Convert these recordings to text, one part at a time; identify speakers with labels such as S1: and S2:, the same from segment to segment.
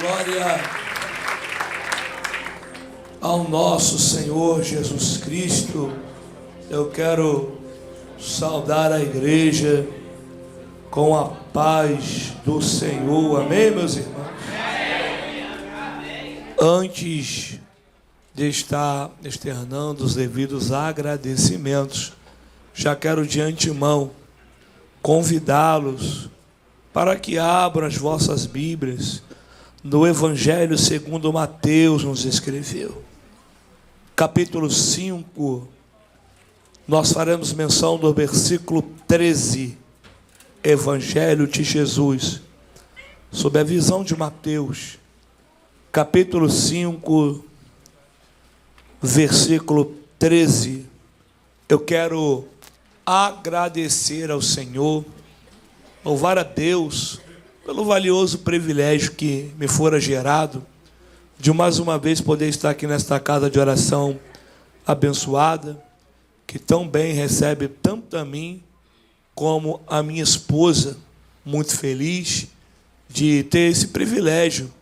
S1: Glória ao nosso Senhor Jesus Cristo. Eu quero saudar a igreja com a paz do Senhor. Amém, meus irmãos? Antes de estar externando os devidos agradecimentos, já quero de antemão convidá-los para que abram as vossas Bíblias no Evangelho segundo Mateus nos escreveu. Capítulo 5, nós faremos menção do versículo 13, Evangelho de Jesus, sob a visão de Mateus. Capítulo 5, versículo 13. Eu quero agradecer ao Senhor, louvar a Deus pelo valioso privilégio que me fora gerado de mais uma vez poder estar aqui nesta casa de oração abençoada, que tão bem recebe tanto a mim como a minha esposa. Muito feliz de ter esse privilégio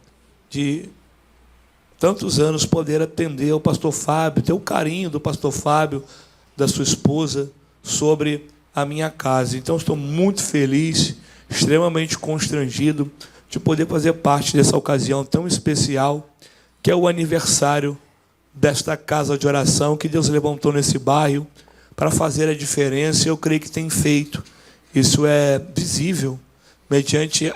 S1: de tantos anos poder atender ao pastor Fábio, ter o carinho do pastor Fábio, da sua esposa, sobre a minha casa. Então, estou muito feliz, extremamente constrangido de poder fazer parte dessa ocasião tão especial, que é o aniversário desta casa de oração que Deus levantou nesse bairro para fazer a diferença. Eu creio que tem feito. Isso é visível mediante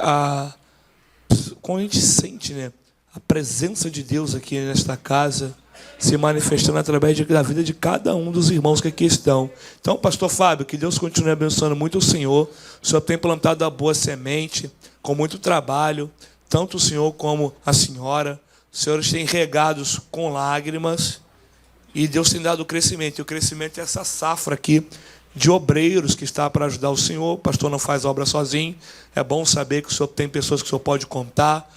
S1: como a gente sente, né? A presença de Deus aqui nesta casa se manifestando através da vida de cada um dos irmãos que aqui estão. Então, pastor Fábio, que Deus continue abençoando muito o senhor. O senhor tem plantado a boa semente, com muito trabalho, tanto o senhor como a senhora. Os senhores têm regados com lágrimas e Deus tem dado crescimento. E o crescimento é essa safra aqui de obreiros que está para ajudar o senhor. O pastor não faz obra sozinho. É bom saber que o senhor tem pessoas que o senhor pode contar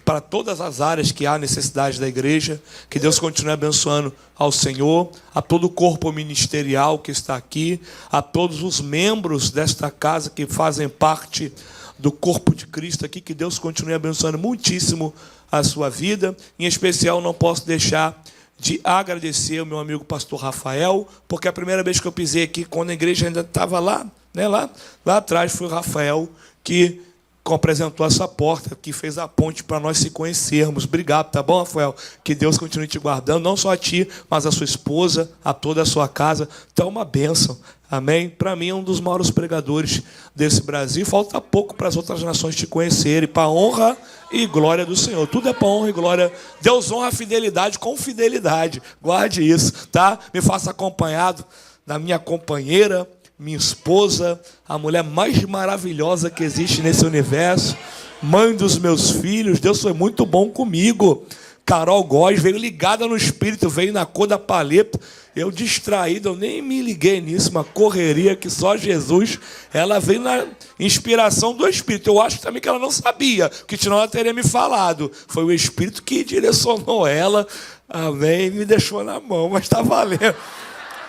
S1: para todas as áreas que há necessidade da igreja. Que Deus continue abençoando ao Senhor, a todo o corpo ministerial que está aqui, a todos os membros desta casa que fazem parte do corpo de Cristo aqui. Que Deus continue abençoando muitíssimo a sua vida. Em especial, não posso deixar de agradecer ao meu amigo pastor Rafael, porque a primeira vez que eu pisei aqui, quando a igreja ainda estava lá, né, lá atrás, foi o Rafael que apresentou essa porta, que fez a ponte para nós se conhecermos. Obrigado, tá bom, Rafael? Que Deus continue te guardando, não só a ti, mas a sua esposa, a toda a sua casa. Então, uma bênção, amém? Para mim, é um dos maiores pregadores desse Brasil. Falta pouco para as outras nações te conhecerem, para a honra e glória do Senhor. Tudo é para honra e glória. Deus honra a fidelidade com fidelidade. Guarde isso, tá? Me faça acompanhado da minha companheira, minha esposa, a mulher mais maravilhosa que existe nesse universo, mãe dos meus filhos. Deus foi muito bom comigo. Carol Góes veio ligada no espírito, veio na cor da paleta. Eu distraído, eu nem me liguei nisso, uma correria que só Jesus. Ela veio na inspiração do Espírito. Eu acho também que ela não sabia, porque senão ela teria me falado. Foi o Espírito que direcionou ela, amém, me deixou na mão, mas está valendo.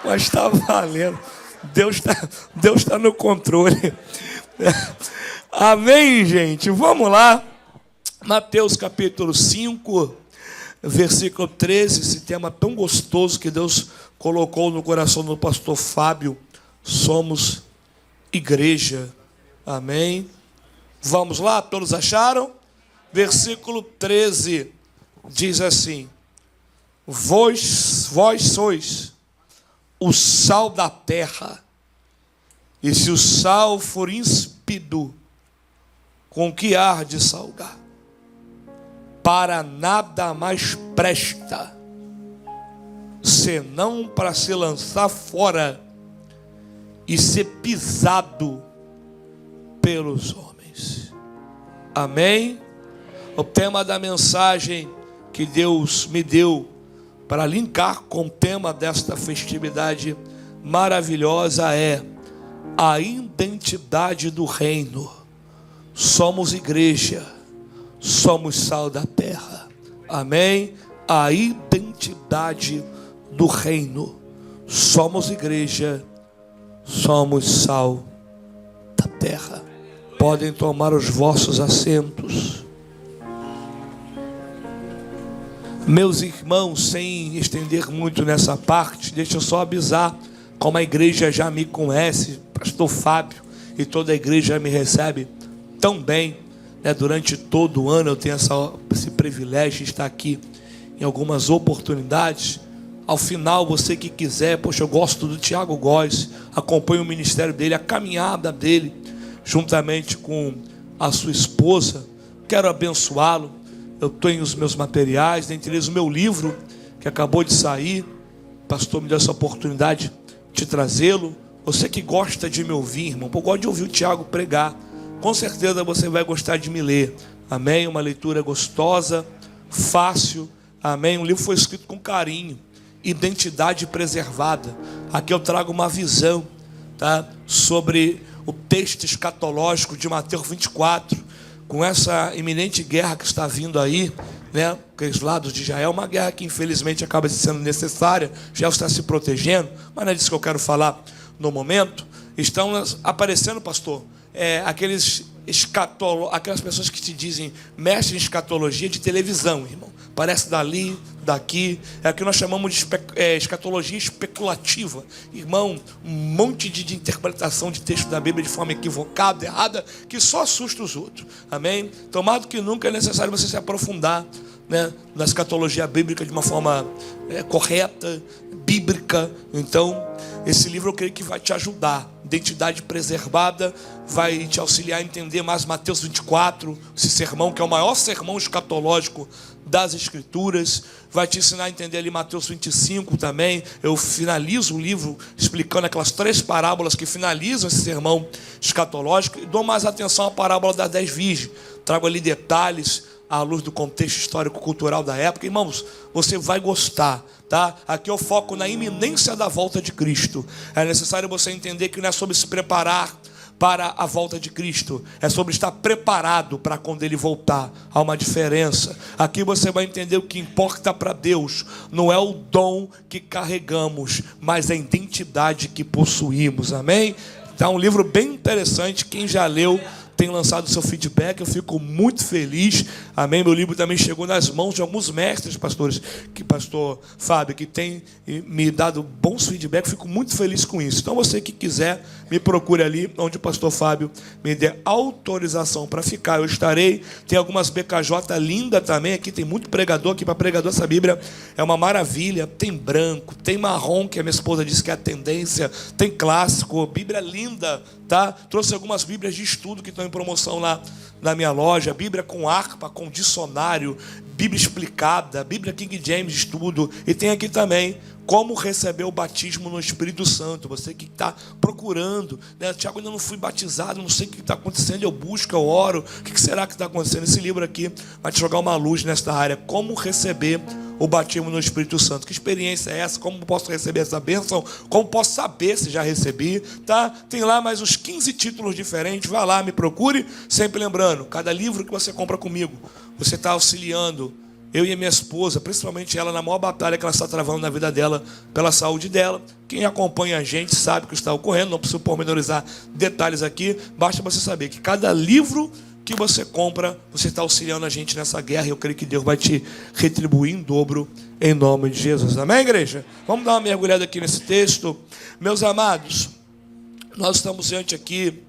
S1: Mas está valendo. Deus tá no controle. Amém, gente? Vamos lá. Mateus capítulo 5, versículo 13. Esse tema tão gostoso que Deus colocou no coração do pastor Fábio. Somos igreja. Amém? Vamos lá, todos acharam? Versículo 13 diz assim: Vós sois o sal da terra, e se o sal for insípido, com que há de salgar? Para nada mais presta, senão para se lançar fora e ser pisado pelos homens. Amém? O tema da mensagem que Deus me deu para linkar com o tema desta festividade maravilhosa é a identidade do reino. Somos igreja, somos sal da terra. Amém? A identidade do reino. Somos igreja, somos sal da terra. Podem tomar os vossos assentos. Meus irmãos, sem estender muito nessa parte, deixa eu só avisar, como a igreja já me conhece, pastor Fábio, e toda a igreja já me recebe tão bem, né? Durante todo o ano eu tenho esse privilégio de estar aqui em algumas oportunidades. Ao final, você que quiser, poxa, eu gosto do Tiago Góes, acompanho o ministério dele, a caminhada dele, juntamente com a sua esposa, quero abençoá-lo. Eu tenho os meus materiais, dentre eles o meu livro, que acabou de sair. O pastor me deu essa oportunidade de trazê-lo. Você que gosta de me ouvir, irmão, eu gosto de ouvir o Tiago pregar, com certeza você vai gostar de me ler. Amém? Uma leitura gostosa, fácil. Amém? O livro foi escrito com carinho. Identidade preservada. Aqui eu trago uma visão, tá, sobre o texto escatológico de Mateus 24, com essa iminente guerra que está vindo aí, né, aqueles lados de Israel, uma guerra que infelizmente acaba sendo necessária. Israel está se protegendo, mas não é disso que eu quero falar no momento. Estão aparecendo, pastor, aquelas pessoas que te dizem mestre em escatologia de televisão, irmão. Parece dali, daqui. É o que nós chamamos de escatologia especulativa. Irmão, um monte de interpretação de texto da Bíblia de forma equivocada, errada, que só assusta os outros. Amém? Tomado que nunca é necessário você se aprofundar, né, na escatologia bíblica de uma forma correta, bíblica. Então, esse livro eu creio que vai te ajudar. Identidade preservada, vai te auxiliar a entender mais Mateus 24, esse sermão que é o maior sermão escatológico das Escrituras. Vai te ensinar a entender ali Mateus 25 também. Eu finalizo o livro explicando aquelas 3 parábolas que finalizam esse sermão escatológico, e dou mais atenção à parábola das 10 virgens. Trago ali detalhes à luz do contexto histórico-cultural da época. Irmãos, você vai gostar, tá? Aqui eu foco na iminência da volta de Cristo. É necessário você entender que não é sobre se preparar para a volta de Cristo, é sobre estar preparado para quando Ele voltar. Há uma diferença. Aqui você vai entender o que importa para Deus não é o dom que carregamos, mas a identidade que possuímos. Amém? Então, é um livro bem interessante. Quem já leu tem lançado seu feedback, eu fico muito feliz. Amém? Meu livro também chegou nas mãos de alguns mestres, pastores, pastor Fábio, que tem me dado bons feedbacks. Fico muito feliz com isso. Então, você que quiser, me procure ali, onde o pastor Fábio me der autorização para ficar, eu estarei. Tem algumas BKJ lindas também, aqui tem muito pregador. Aqui para pregador essa Bíblia é uma maravilha. Tem branco, tem marrom, que a minha esposa disse que é a tendência, tem clássico, Bíblia linda, tá? Trouxe algumas Bíblias de estudo que estão em promoção lá na minha loja. Bíblia com harpa, com dicionário, Bíblia explicada, Bíblia King James de estudo. E tem aqui também como receber o batismo no Espírito Santo. Você que está procurando, né? Tiago, ainda não fui batizado, não sei o que está acontecendo, eu busco, eu oro, o que será que está acontecendo? Esse livro aqui vai te jogar uma luz nesta área. Como receber o batismo no Espírito Santo. Que experiência é essa? Como posso receber essa bênção? Como posso saber se já recebi? Tá? Tem lá mais uns 15 títulos diferentes. Vá lá, me procure. Sempre lembrando, cada livro que você compra comigo, você está auxiliando eu e a minha esposa, principalmente ela, na maior batalha que ela está travando na vida dela, pela saúde dela. Quem acompanha a gente sabe o que está ocorrendo. Não preciso pormenorizar detalhes aqui. Basta você saber que cada livro que você compra, você está auxiliando a gente nessa guerra, e eu creio que Deus vai te retribuir em dobro, em nome de Jesus. Amém, igreja? Vamos dar uma mergulhada aqui nesse texto. Meus amados, nós estamos diante aqui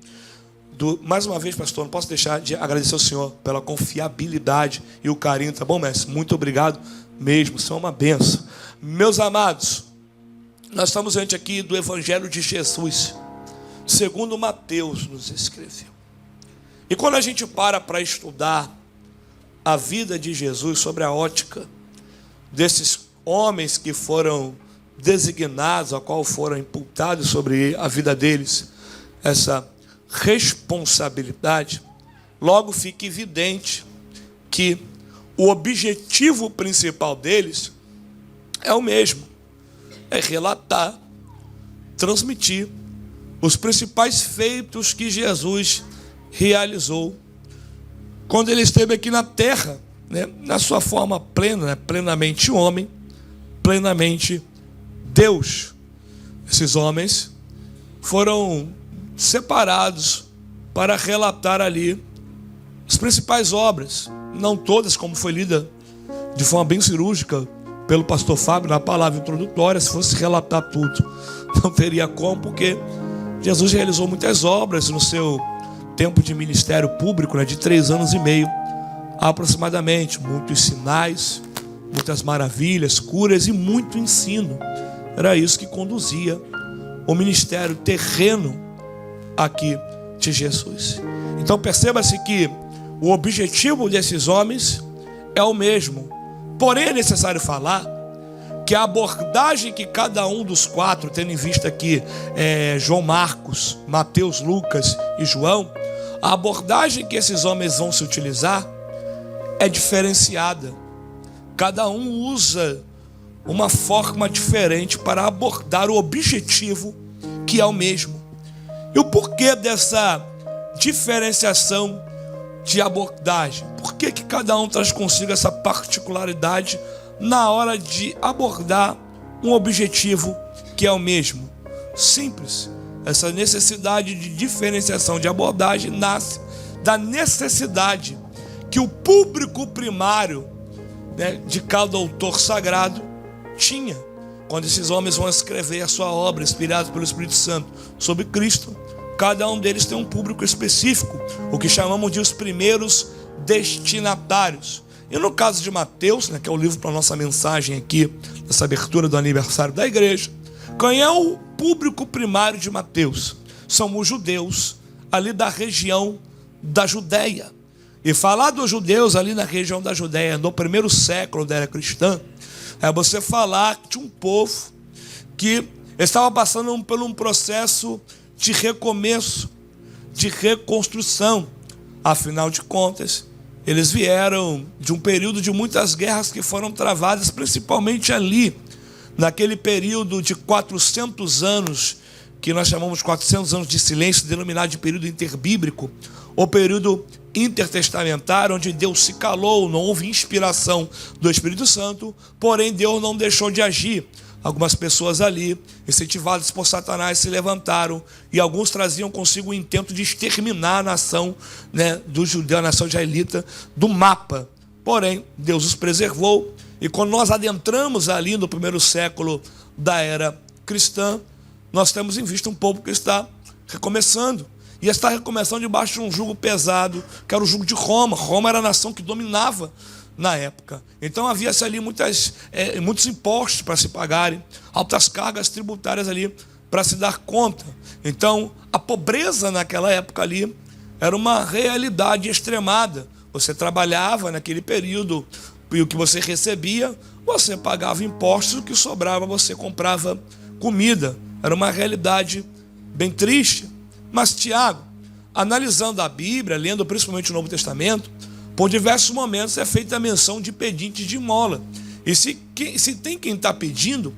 S1: mais uma vez, pastor, não posso deixar de agradecer ao Senhor pela confiabilidade e o carinho, tá bom, mestre? Muito obrigado mesmo, o Senhor é uma benção. Meus amados, nós estamos diante aqui do Evangelho de Jesus, segundo Mateus nos escreveu. E quando a gente para estudar a vida de Jesus sobre a ótica desses homens que foram designados, a qual foram imputados sobre a vida deles essa responsabilidade, logo fica evidente que o objetivo principal deles é o mesmo, é relatar, transmitir os principais feitos que Jesus realizou quando ele esteve aqui na terra, né, na sua forma plena, né, plenamente homem, plenamente Deus. Esses homens foram separados para relatar ali as principais obras, não todas, como foi lida de forma bem cirúrgica pelo pastor Fábio na palavra introdutória. Se fosse relatar tudo, não teria como, porque Jesus realizou muitas obras no seu tempo de ministério público, né, de 3 anos e meio aproximadamente. Muitos sinais, muitas maravilhas, curas e muito ensino. Era isso que conduzia o ministério terreno aqui de Jesus. Então perceba-se que o objetivo desses homens é o mesmo. Porém é necessário falar que a abordagem que cada um dos 4, tendo em vista aqui João Marcos, Mateus, Lucas e João, a abordagem que esses homens vão se utilizar é diferenciada. Cada um usa uma forma diferente para abordar o objetivo, que é o mesmo. E o porquê dessa diferenciação de abordagem? Por que cada um traz consigo essa particularidade na hora de abordar um objetivo que é o mesmo? Simples. Essa necessidade de diferenciação de abordagem nasce da necessidade que o público primário, né, de cada autor sagrado tinha. Quando esses homens vão escrever a sua obra, inspirados pelo Espírito Santo, sobre Cristo, cada um deles tem um público específico, o que chamamos de os primeiros destinatários. E no caso de Mateus, né, que é o livro para a nossa mensagem aqui, nessa abertura do aniversário da igreja, quem é o público primário de Mateus? São os judeus ali da região da Judéia. E falar dos judeus ali na região da Judéia, no primeiro século da era cristã, é você falar de um povo que estava passando por um processo de recomeço, de reconstrução. Afinal de contas, eles vieram de um período de muitas guerras que foram travadas, principalmente ali, naquele período de 400 anos, que nós chamamos de 400 anos de silêncio, denominado de período interbíblico, ou período intertestamentário, onde Deus se calou, não houve inspiração do Espírito Santo, porém Deus não deixou de agir. Algumas pessoas ali, incentivadas por Satanás, se levantaram, e alguns traziam consigo o intento de exterminar a nação, né, do judeu, a nação israelita, do mapa. Porém, Deus os preservou, e quando nós adentramos ali no primeiro século da era cristã, nós temos em vista um povo que está recomeçando. E está recomeçando debaixo de um jugo pesado, que era o jugo de Roma. Roma era a nação que dominava na época. Então havia-se ali muitos impostos para se pagarem, altas cargas tributárias ali para se dar conta. Então a pobreza naquela época ali era uma realidade extremada. Você trabalhava naquele período e o que você recebia, você pagava impostos, o que sobrava você comprava comida. Era uma realidade bem triste. Mas Tiago, analisando a Bíblia, lendo principalmente o Novo Testamento, por diversos momentos é feita a menção de pedintes de esmola. E se tem quem está pedindo,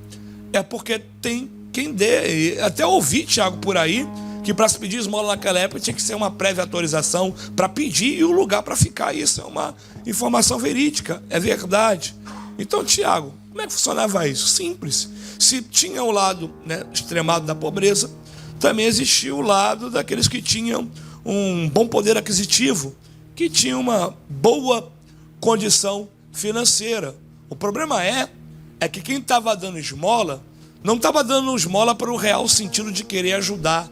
S1: é porque tem quem dê. E até ouvi, Tiago, por aí, que para se pedir esmola naquela época tinha que ser uma prévia autorização para pedir e o lugar para ficar. Isso é uma informação verídica, é verdade. Então, Tiago, como é que funcionava isso? Simples. Se tinha o lado, né, extremado da pobreza, também existia o lado daqueles que tinham um bom poder aquisitivo, que tinham uma boa condição financeira. O problema é que quem estava dando esmola, não estava dando esmola para o real sentido de querer ajudar.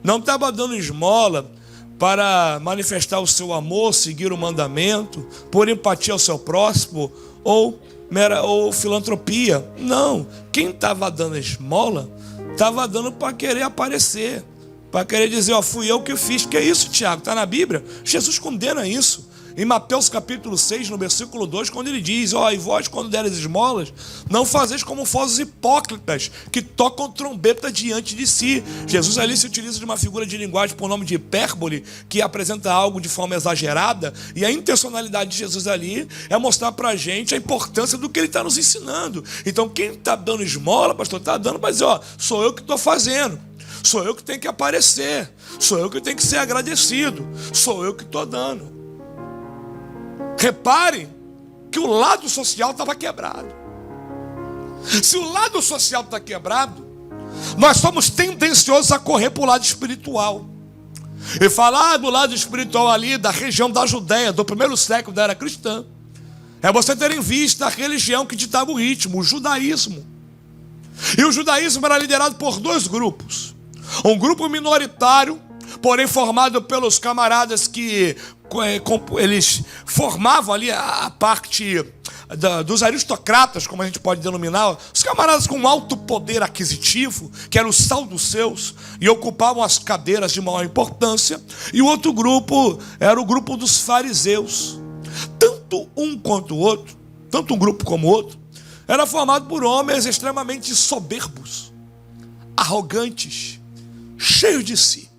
S1: Não estava dando esmola para manifestar o seu amor, seguir o mandamento, por empatia ao seu próximo, ou filantropia. Não. Quem estava dando esmola estava dando para querer aparecer, para querer dizer, fui eu que fiz. Que é isso, Tiago? Está na Bíblia. Jesus condena isso. Em Mateus capítulo 6, no versículo 2, quando ele diz, e vós quando deres esmolas, não fazeis como falsos hipócritas, que tocam trombeta diante de si. Jesus ali se utiliza de uma figura de linguagem por nome de hipérbole, que apresenta algo de forma exagerada, e a intencionalidade de Jesus ali é mostrar para a gente a importância do que ele está nos ensinando. Então quem está dando esmola, pastor, está dando para dizer, sou eu que estou fazendo, sou eu que tenho que aparecer, sou eu que tenho que ser agradecido, sou eu que estou dando. Reparem que o lado social estava quebrado. Se o lado social está quebrado, nós somos tendenciosos a correr para o lado espiritual. E falar do lado espiritual ali, da região da Judéia, do primeiro século da era cristã, É você ter em vista a religião que ditava o ritmo, o judaísmo. E o judaísmo era liderado por dois grupos. Um grupo minoritário, porém formado pelos camaradas que eles formavam ali a parte dos aristocratas, como a gente pode denominar, os camaradas com alto poder aquisitivo, que era o sal dos seus, e ocupavam as cadeiras de maior importância. E o outro grupo era o grupo dos fariseus. Tanto um quanto o outro, tanto um grupo como o outro, era formado por homens extremamente soberbos, arrogantes, cheios de si.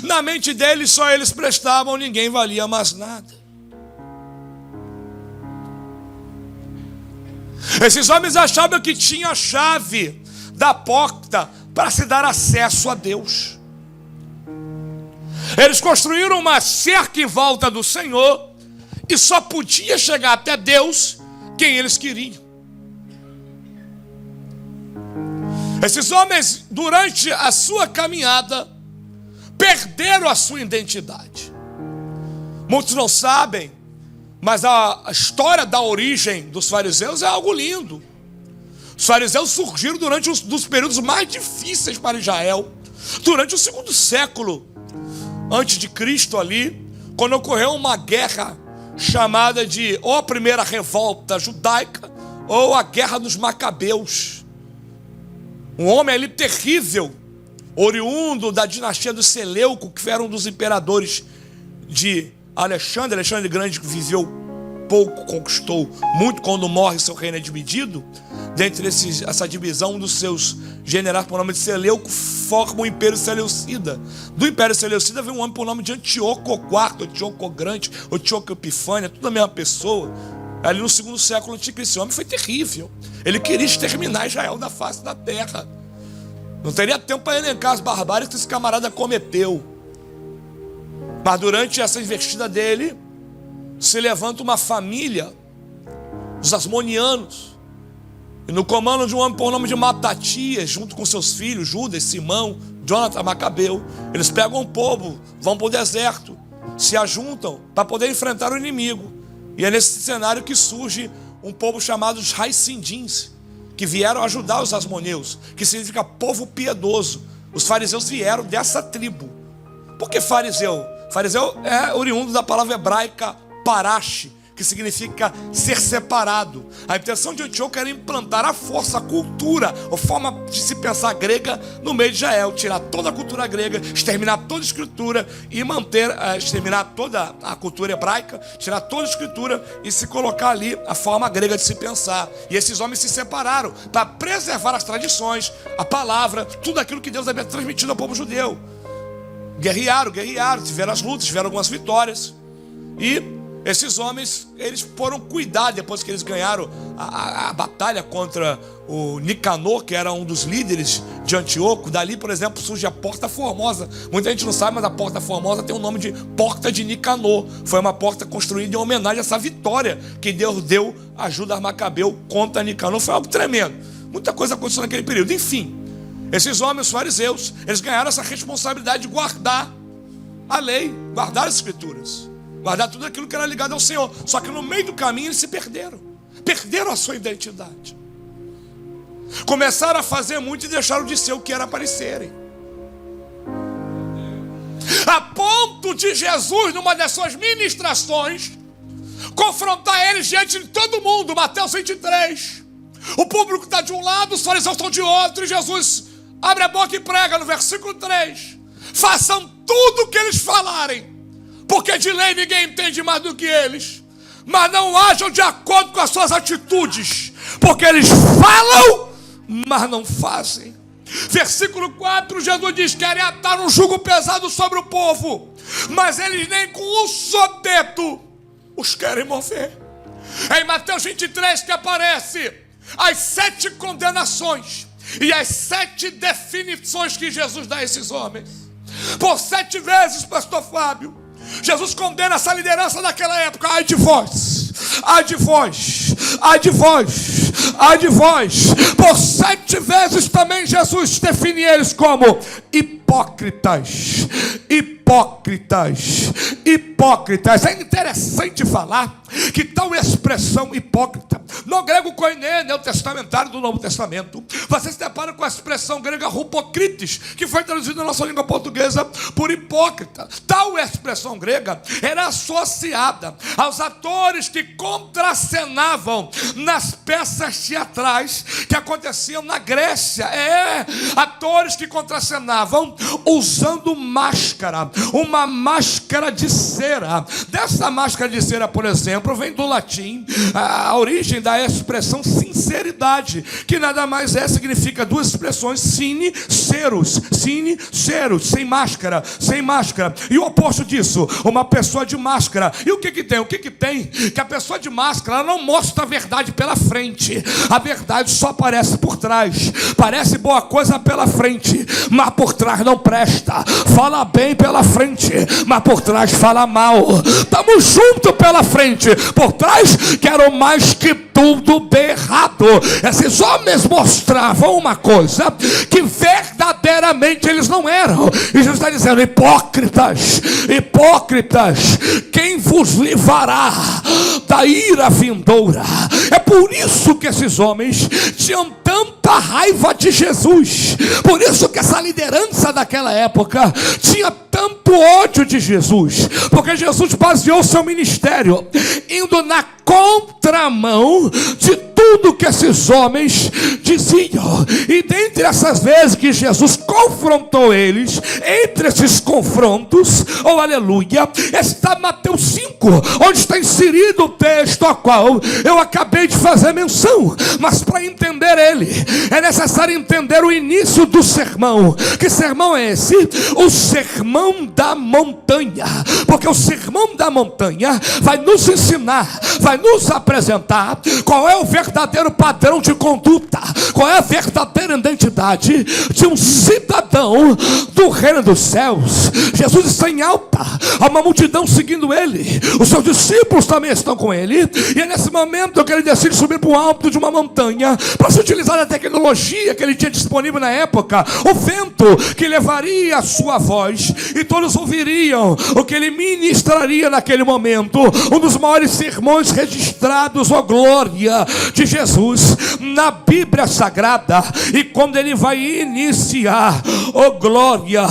S1: Na mente deles, só eles prestavam, ninguém valia mais nada. Esses homens achavam que tinham a chave da porta para se dar acesso a Deus. Eles construíram uma cerca em volta do Senhor e só podia chegar até Deus quem eles queriam. Esses homens, durante a sua caminhada, perderam a sua identidade. Muitos não sabem, mas a história da origem dos fariseus é algo lindo. Os fariseus surgiram durante um dos períodos mais difíceis para Israel, durante o 2º século antes de Cristo ali, quando ocorreu uma guerra chamada de ou a primeira revolta judaica ou a guerra dos Macabeus. Um homem ali terrível, oriundo da dinastia dos Seleuco, que era um dos imperadores de Alexandre o Grande, que viveu pouco, conquistou muito. Quando morre, seu reino é dividido. Dentre essa divisão, um dos seus generais, por nome de Seleuco, forma o Império Seleucida. Do Império Seleucida vem um homem por nome de Antíoco IV, Antíoco Grande, Antíoco Epifânio, tudo a mesma pessoa. Ali no 2º século antigo, esse homem foi terrível. Ele queria exterminar Israel da face da terra. Não teria tempo para elencar as barbáries que esse camarada cometeu. Mas durante essa investida dele, se levanta uma família, os Asmonianos, e no comando de um homem por nome de Matatias, junto com seus filhos, Judas, Simão, Jonathan, Macabeu, eles pegam um povo, vão para o deserto, se ajuntam para poder enfrentar o inimigo. E é nesse cenário que surge um povo chamado os Raicindins, que vieram ajudar os asmoneus, que significa povo piedoso. Os fariseus vieram dessa tribo. Por que fariseu? Fariseu é oriundo da palavra hebraica parash, que significa ser separado. A intenção de Antíoco era implantar a força, a cultura, a forma de se pensar grega no meio de Israel, tirar toda a cultura grega, exterminar toda a escritura e exterminar toda a cultura hebraica, tirar toda a escritura e se colocar ali a forma grega de se pensar. E esses homens se separaram para preservar as tradições, a palavra, tudo aquilo que Deus havia transmitido ao povo judeu. Guerrearam, tiveram as lutas, tiveram algumas vitórias. E esses homens, eles foram cuidar, depois que eles ganharam a batalha contra o Nicanor, que era um dos líderes de Antíoco. Dali, por exemplo, surge a Porta Formosa. Muita gente não sabe, mas a Porta Formosa tem o nome de Porta de Nicanor. Foi uma porta construída em homenagem a essa vitória que Deus deu a Judas Macabeu contra Nicanor. Foi algo tremendo. Muita coisa aconteceu naquele período. Enfim, esses homens, os fariseus, eles ganharam essa responsabilidade de guardar a lei, guardar as escrituras, guardar tudo aquilo que era ligado ao Senhor. Só que no meio do caminho eles se perderam. Perderam a sua identidade. Começaram a fazer muito e deixaram de ser o que era para serem. A ponto de Jesus, numa das suas ministrações, confrontar eles diante de todo mundo. Mateus 23. O público está de um lado, os fariseus estão de outro. E Jesus abre a boca e prega no versículo 3. Façam tudo o que eles falarem, porque de lei ninguém entende mais do que eles. Mas não ajam de acordo com as suas atitudes, porque eles falam, mas não fazem. Versículo 4, Jesus diz: querem atar um jugo pesado sobre o povo, mas eles nem com um sobeto os querem mover. É em Mateus 23 que aparece as 7 condenações e as 7 definições que Jesus dá a esses homens. Por 7 vezes, pastor Fábio, Jesus condena essa liderança daquela época. Ai de vós, ai de vós, ai de vós, ai de vós. Por 7 vezes também Jesus define eles como hipócritas. Hipócritas. hipócritas. Hipócritas. É interessante falar que tal expressão hipócrita, no grego koiné, neotestamentário do Novo Testamento, você se depara com a expressão grega hupokrites, que foi traduzida na nossa língua portuguesa por hipócrita. Tal expressão grega era associada aos atores que contracenavam nas peças teatrais que aconteciam na Grécia. Atores que contracenavam usando máscara, uma máscara de cera. Dessa máscara de cera, por exemplo, vem do latim a origem da expressão sinceridade, que nada mais significa duas expressões: sine, cerus, sem máscara, e o oposto disso, uma pessoa de máscara. E o que tem? Que a pessoa de máscara, ela não mostra a verdade pela frente, a verdade só aparece por trás. Parece boa coisa pela frente, mas por trás não presta. Fala bem pela frente, mas por trás fala mal. Estamos juntos pela frente, por trás quero mais que tudo berrado. Esses homens mostravam uma coisa que verdadeiramente eles não eram. E Jesus está dizendo: hipócritas, quem vos livrará da ira vindoura? É por isso que esses homens tinham tanta raiva de Jesus, por isso que essa liderança daquela época tinha tanto ódio de Jesus, porque Jesus baseou seu ministério indo na contramão de tudo que esses homens diziam. E dentre essas vezes que Jesus confrontou eles, entre esses confrontos, oh aleluia, está Mateus 5, onde está inserido o texto ao qual eu acabei de fazer menção. Mas para entender ele, é necessário entender o início do sermão. Que sermão é esse? O sermão da montanha. Porque o sermão da montanha vai nos ensinar, vai nos apresentar qual é o verdadeiro padrão de conduta, qual é a verdadeira identidade de um cidadão do reino dos céus. Jesus está em alta, há uma multidão seguindo ele, os seus discípulos também estão com ele, e é nesse momento que ele decide subir para o alto de uma montanha, para se utilizar da tecnologia que ele tinha disponível na época, o vento que levaria a sua voz, e todos ouviriam o que ele ministraria naquele momento, um dos maiores sermões registrados, ó glória, de Jesus na Bíblia Sagrada. E quando ele vai iniciar, ó glória,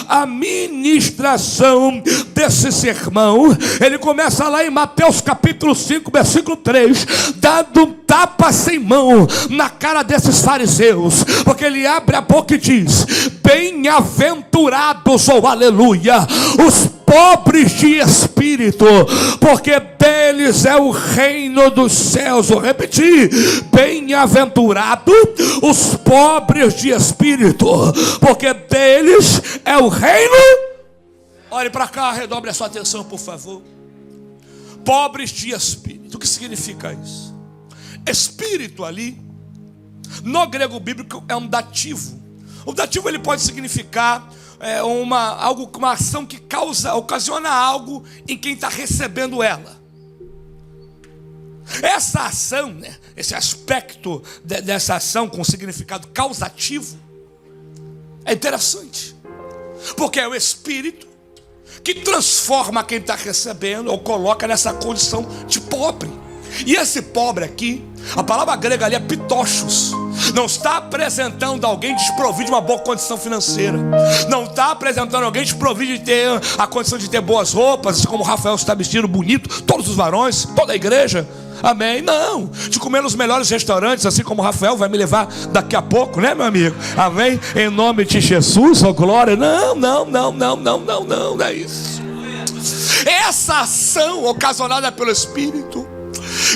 S1: a ministração desse sermão, ele começa lá em Mateus capítulo 5, versículo 3, dando um tapa sem mão na cara desses fariseus, porque ele abre a boca e diz: bem-aventurados, ou aleluia, os pobres de espírito, porque deles é o reino dos céus. Vou repetir: bem-aventurado os pobres de espírito, porque deles é o reino. Olhe para cá, redobre a sua atenção, por favor. Pobres de espírito, o que significa isso? Espírito ali, no grego bíblico, é um dativo. O dativo ele pode significar uma ação que ocasiona algo em quem está recebendo ela. Essa ação, né, esse aspecto dessa ação com significado causativo é interessante, porque é o Espírito que transforma quem está recebendo ou coloca nessa condição de pobre. E esse pobre aqui, a palavra grega ali é pitochos. Não está apresentando alguém desprovido de uma boa condição financeira. Não está apresentando alguém desprovido de ter a condição de ter boas roupas, assim como o Rafael está vestindo bonito, todos os varões, toda a igreja. Amém? Não, de comer nos melhores restaurantes, assim como o Rafael vai me levar daqui a pouco, né, meu amigo? Amém? Em nome de Jesus, oh glória. Não é isso. Essa ação ocasionada pelo Espírito,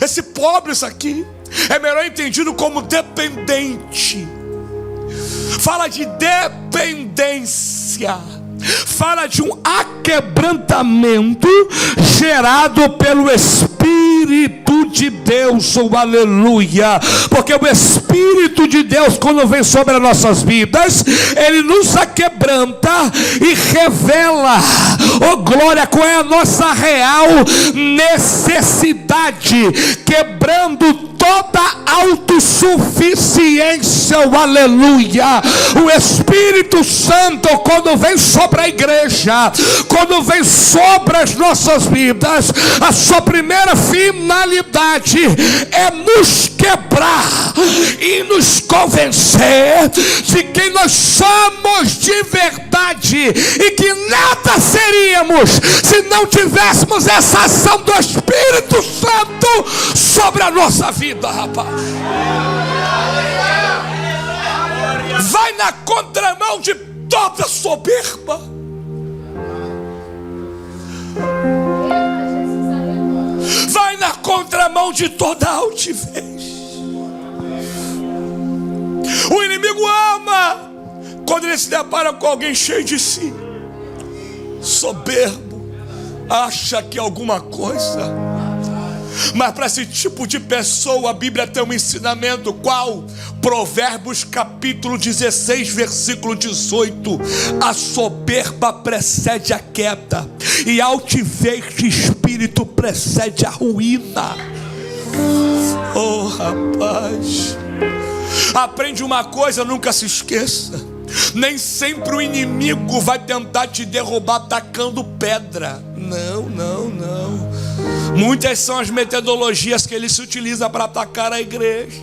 S1: esse pobre, isso aqui é melhor entendido como dependente. Fala de dependência, fala de um aquebrantamento gerado pelo Espírito Espírito de Deus, oh aleluia, porque o Espírito de Deus, quando vem sobre as nossas vidas, ele nos aquebranta e revela, oh glória, qual é a nossa real necessidade, quebrando toda autossuficiência, oh aleluia. O Espírito Santo, quando vem sobre a igreja, quando vem sobre as nossas vidas, a sua primeira finalidade é nos quebrar e nos convencer de quem nós somos de verdade e que nada seríamos se não tivéssemos essa ação do Espírito Santo sobre a nossa vida, rapaz. Vai na contramão de toda soberba. Vai na contramão de toda altivez. O inimigo ama quando ele se depara com alguém cheio de si, soberbo, acha que é alguma coisa. Mas para esse tipo de pessoa, a Bíblia tem um ensinamento. Qual? Provérbios capítulo 16, versículo 18. A soberba precede a queda, e a altivez de espírito precede a ruína. Oh rapaz, aprende uma coisa, nunca se esqueça: nem sempre o inimigo vai tentar te derrubar tacando pedra. Não. Muitas são as metodologias que ele se utiliza para atacar a igreja.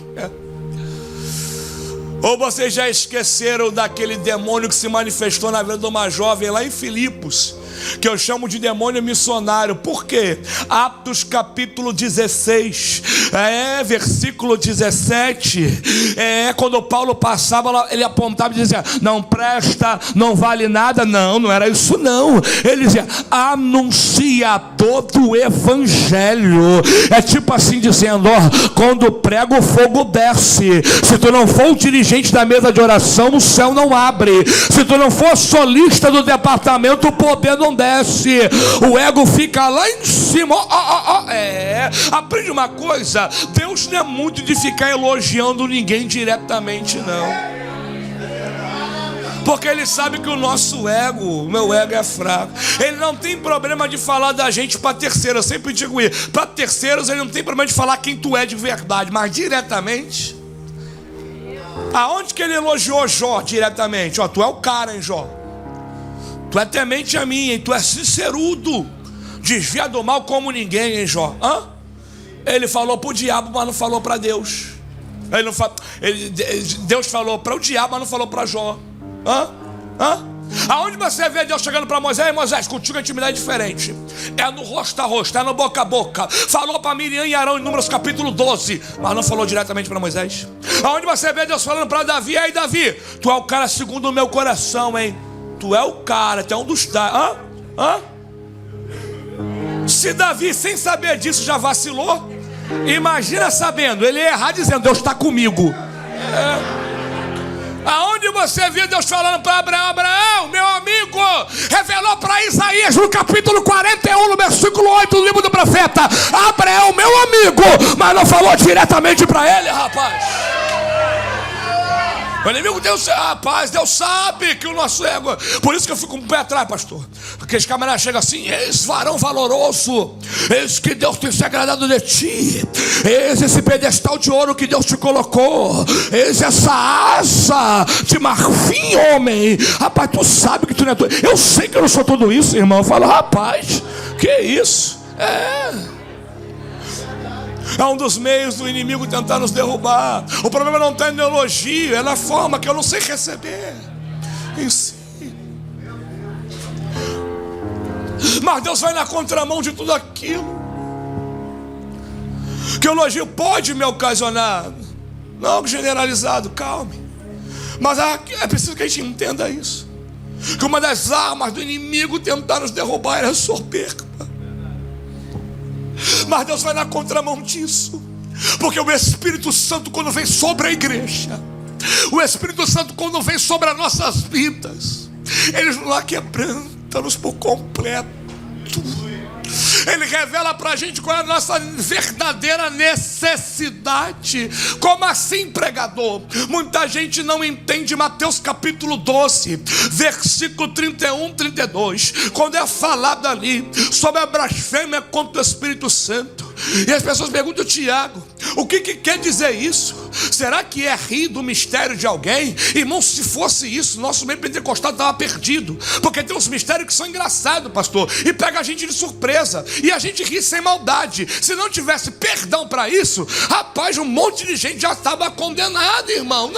S1: Ou vocês já esqueceram daquele demônio que se manifestou na vida de uma jovem lá em Filipos, que eu chamo de demônio missionário? Por quê? Atos capítulo 16, versículo 17, quando Paulo passava, ele apontava e dizia: não presta, não vale nada. Não era isso não. Ele dizia: anunciador do evangelho. É tipo assim dizendo: ó, quando prega o fogo desce. Se tu não for o dirigente da mesa de oração, o céu não abre. Se tu não for solista do departamento, o poder não desce. O ego fica lá em cima. Aprende uma coisa: Deus não é muito de ficar elogiando ninguém diretamente, não, porque Ele sabe que o nosso ego, o meu ego é fraco. Ele não tem problema de falar da gente para terceiros. Eu sempre digo isso: para terceiros Ele não tem problema de falar quem tu é de verdade, mas diretamente, aonde que Ele elogiou Jó diretamente? Ó, tu é o cara, hein, Jó? Tu é temente a mim, hein? Tu é sincerudo, desvia do mal como ninguém, hein, Jó? Ele falou para o diabo, mas não falou para Deus. Deus falou para o diabo, mas não falou para Jó. Aonde você vê Deus chegando para Moisés: ei, Moisés, contigo a intimidade é diferente, é no rosto a rosto, é no boca a boca. Falou para Miriam e Arão em Números capítulo 12, mas não falou diretamente para Moisés. Aonde você vê Deus falando para Davi: ei, Davi, tu é o cara segundo o meu coração, hein? Tu é o cara, tu é um dos Se Davi, sem saber disso, já vacilou, imagina sabendo. Ele ia errar dizendo: Deus está comigo. Aonde você viu Deus falando para Abraão: Abraão, meu amigo, revelou para Isaías no capítulo 41, no versículo 8 do livro do profeta: Abraão, meu amigo, mas não falou diretamente para ele, rapaz. O inimigo, Deus sabe que o nosso ego. Por isso que eu fico um pé atrás, pastor. Porque os camaradas chegam assim: eis varão valoroso, eis que Deus tem se agradado de ti, eis esse pedestal de ouro que Deus te colocou, eis essa asa de marfim, homem. Rapaz, tu sabe que tu não é tudo. Eu sei que eu não sou tudo isso, irmão. Eu falo: rapaz, que isso? É um dos meios do inimigo tentar nos derrubar. O problema não está no elogio, é na forma que eu não sei receber em si. Mas Deus vai na contramão de tudo aquilo que o elogio pode me ocasionar. Não algo generalizado, calme. Mas é preciso que a gente entenda isso, que uma das armas do inimigo tentar nos derrubar é a soberba. Mas Deus vai na contramão disso, porque o Espírito Santo, quando vem sobre a igreja, o Espírito Santo, quando vem sobre as nossas vidas, Ele nos lá quebranta-nos por completo. Ele revela para a gente qual é a nossa verdadeira necessidade. Como assim, pregador? Muita gente não entende Mateus capítulo 12, versículo 31, 32, quando é falado ali sobre a blasfêmia contra o Espírito Santo. E as pessoas perguntam: Tiago, o que quer dizer isso? Será que é rir do mistério de alguém? Irmão, se fosse isso, nosso meio pentecostal estava perdido. Porque tem uns mistérios que são engraçados, pastor, e pega a gente de surpresa, e a gente ri sem maldade. Se não tivesse perdão para isso, rapaz, um monte de gente já estava condenada, irmão.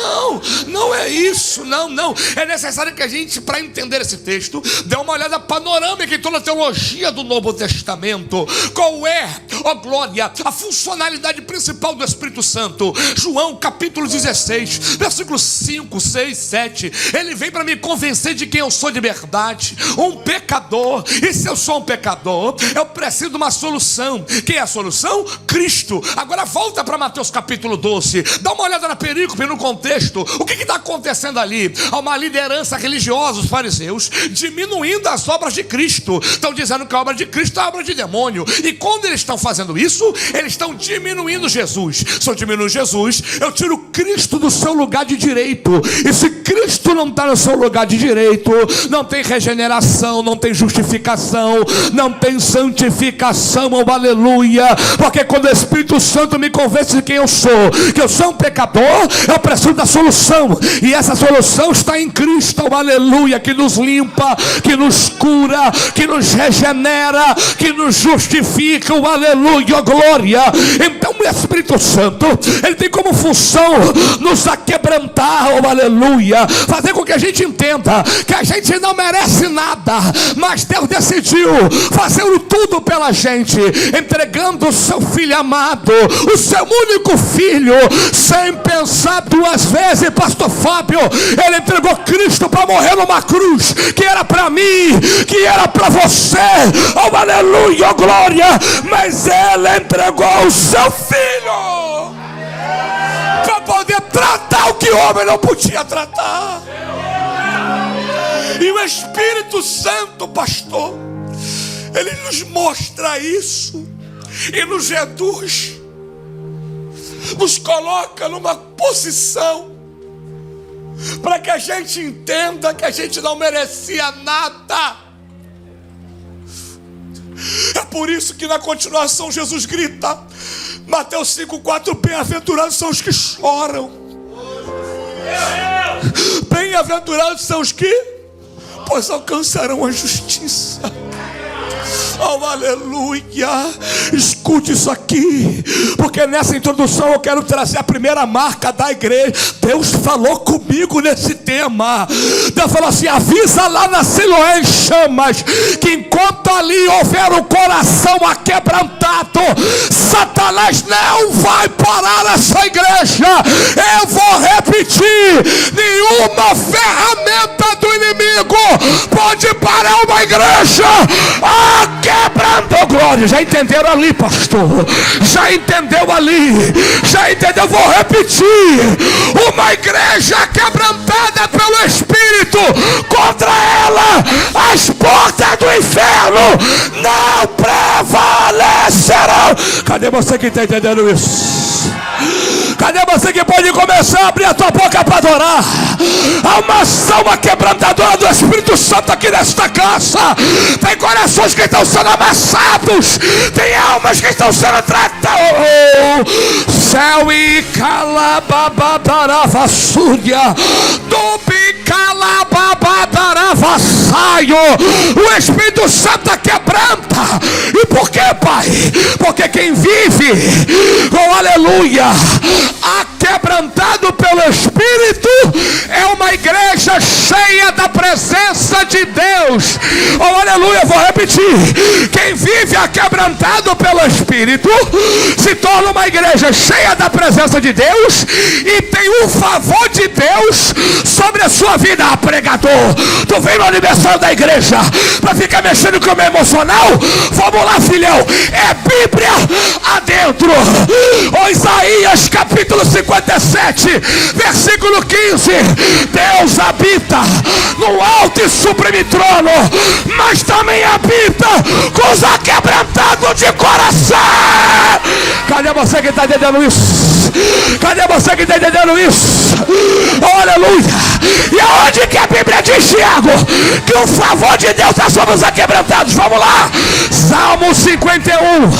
S1: Não é isso, não. É necessário que a gente, para entender esse texto, dê uma olhada panorâmica em toda a teologia do Novo Testamento. Qual é, ó glória, a funcionalidade principal do Espírito Santo? João capítulo 16, versículos 5, 6, 7. Ele vem para me convencer de quem eu sou de verdade, um pecador. E se eu sou um pecador, eu preciso de uma solução. Quem é a solução? Cristo. Agora volta para Mateus capítulo 12, dá uma olhada na perícope, no contexto. O que está acontecendo ali? Há uma liderança religiosa, os fariseus, diminuindo as obras de Cristo. Estão dizendo que a obra de Cristo é obra de demônio. E quando eles estão fazendo isso, eles estão diminuindo Jesus. Se eu diminuo Jesus, eu tiro Cristo do seu lugar de direito. E se Cristo não está no seu lugar de direito, não tem regeneração, não tem justificação, não tem santificação, oh, aleluia. Porque quando o Espírito Santo me convence de quem eu sou, que eu sou um pecador, eu preciso da solução. E essa solução está em Cristo, oh, aleluia, que nos limpa, que nos cura, que nos regenera, que nos justifica, oh, aleluia, oh, glória. Então o Espírito Santo, ele tem como função nos aquebrantar, oh, aleluia, fazer com que a gente entenda que a gente não merece nada, mas Deus decidiu fazer tudo pela gente, entregando o seu filho amado, o seu único filho, sem pensar duas vezes. Pastor Fábio, ele entregou Cristo para morrer numa cruz, que era para mim, que era para você, oh, aleluia, oh, glória, mas ele entregou o seu filho para poder tratar o que o homem não podia tratar. E o Espírito Santo, pastor, ele nos mostra isso e nos reduz, nos coloca numa posição para que a gente entenda que a gente não merecia nada. É por isso que na continuação Jesus grita, Mateus 5,4: bem-aventurados são os que choram. Bem-aventurados são os que, pois alcançarão a justiça. Oh, aleluia. Escute isso aqui, porque nessa introdução eu quero trazer a primeira marca da igreja. Deus falou comigo nesse tema. Deus falou assim: avisa lá na Siloé em chamas, que enquanto ali houver o coração aquebrantado, Satanás não vai parar essa igreja. Eu vou repetir: nenhuma ferramenta do inimigo pode parar uma igreja quebrando, glória. Já entenderam ali, pastor? Já entendeu ali? Já entendeu? Vou repetir: uma igreja quebrantada pelo Espírito, contra ela as portas do inferno não prevalecerão. Cadê você que está entendendo isso? Cadê você que pode começar a abrir a tua boca para adorar? Há uma ação quebrantadora do Espírito Santo aqui nesta casa. Tem corações que estão sendo amassados, tem almas que estão sendo tratadas. Céu e calababadaravassúria, dubi calababadaravasaio. O Espírito Santo quebranta. E por quê, Pai? Porque quem vive, oh, aleluia, aquebrantado pelo Espírito, é uma igreja cheia da presença de Deus. Oh, aleluia, vou repetir: quem vive aquebrantado pelo Espírito se torna uma igreja cheia da presença de Deus e tem o favor de Deus sobre a sua vida. Pregador, tu vem no aniversário da igreja para ficar mexendo com o meu emocional? Vamos lá, filhão, é Bíblia adentro. Oh, Isaías capítulo 57, versículo 15: Deus habita no alto e sublime trono, mas também habita com os aquebrantados de coração. Cadê você que está entendendo isso? Cadê você que está entendendo isso? Oh, aleluia. E aonde que a Bíblia diz, Tiago, que o favor de Deus está sobre os aquebrantados? Vamos lá. Salmo 51,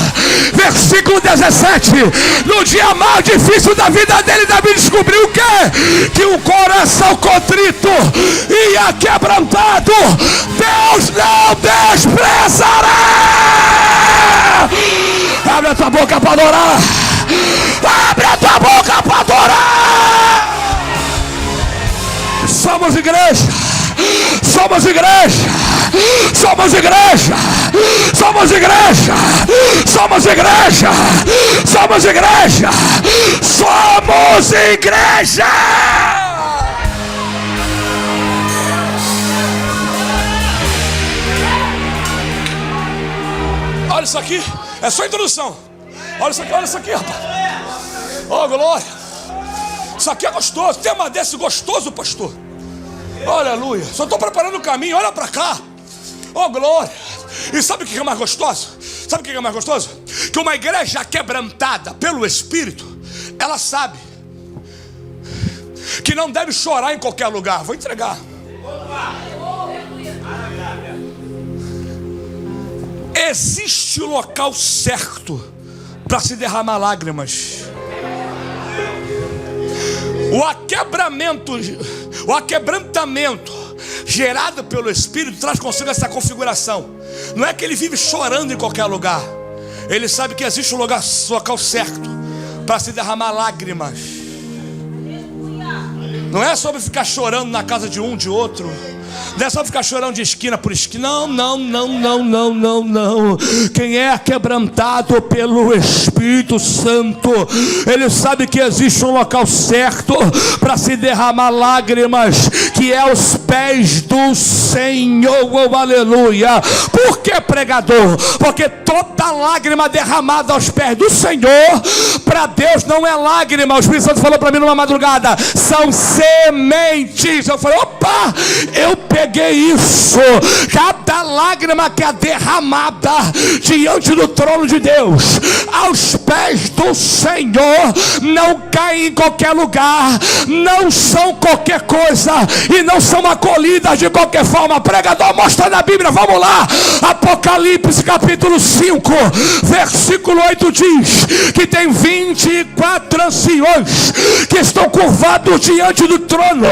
S1: versículo 17. No dia mais difícil da vida dele, Davi descobriu o quê? Que o coração contrito e aquebrantado Deus não desprezará. Abre a tua boca para adorar. Abre a tua boca para adorar. Somos igreja. Somos igreja. Somos igreja. Somos igreja. Somos igreja. Somos igreja. Somos igreja. Olha isso aqui. É só introdução. Olha isso aqui, rapaz. Oh, glória. Isso aqui é gostoso. Tema desse gostoso, pastor. Oh, aleluia. Só estou preparando o caminho. Olha para cá. Oh, glória. E sabe o que é mais gostoso? Sabe o que é mais gostoso? Que uma igreja quebrantada pelo Espírito, ela sabe que não deve chorar em qualquer lugar. Vou entregar. Existe o local certo para se derramar lágrimas. O aquebrantamento gerado pelo Espírito traz consigo essa configuração. Não é que ele vive chorando em qualquer lugar. Ele sabe que existe um local certo para se derramar lágrimas. Não é sobre ficar chorando na casa de um, de outro. Não é só ficar chorando de esquina por esquina. Não. Quem é quebrantado pelo Espírito Santo, ele sabe que existe um local certo para se derramar lágrimas, que é os pés do Senhor. Oh, aleluia. Por que, pregador? Porque toda lágrima derramada aos pés do Senhor, para Deus não é lágrima. O Espírito Santo falou para mim numa madrugada: são sementes. Eu falei: opa, eu peguei isso. Cada lágrima que é derramada diante do trono de Deus, aos pés do Senhor, não cai em qualquer lugar, não são qualquer coisa e não são acolhidas de qualquer forma. Pregador, mostra na Bíblia, vamos lá. Apocalipse capítulo 5, versículo 8 diz que tem 24 anciões que estão curvados diante do trono.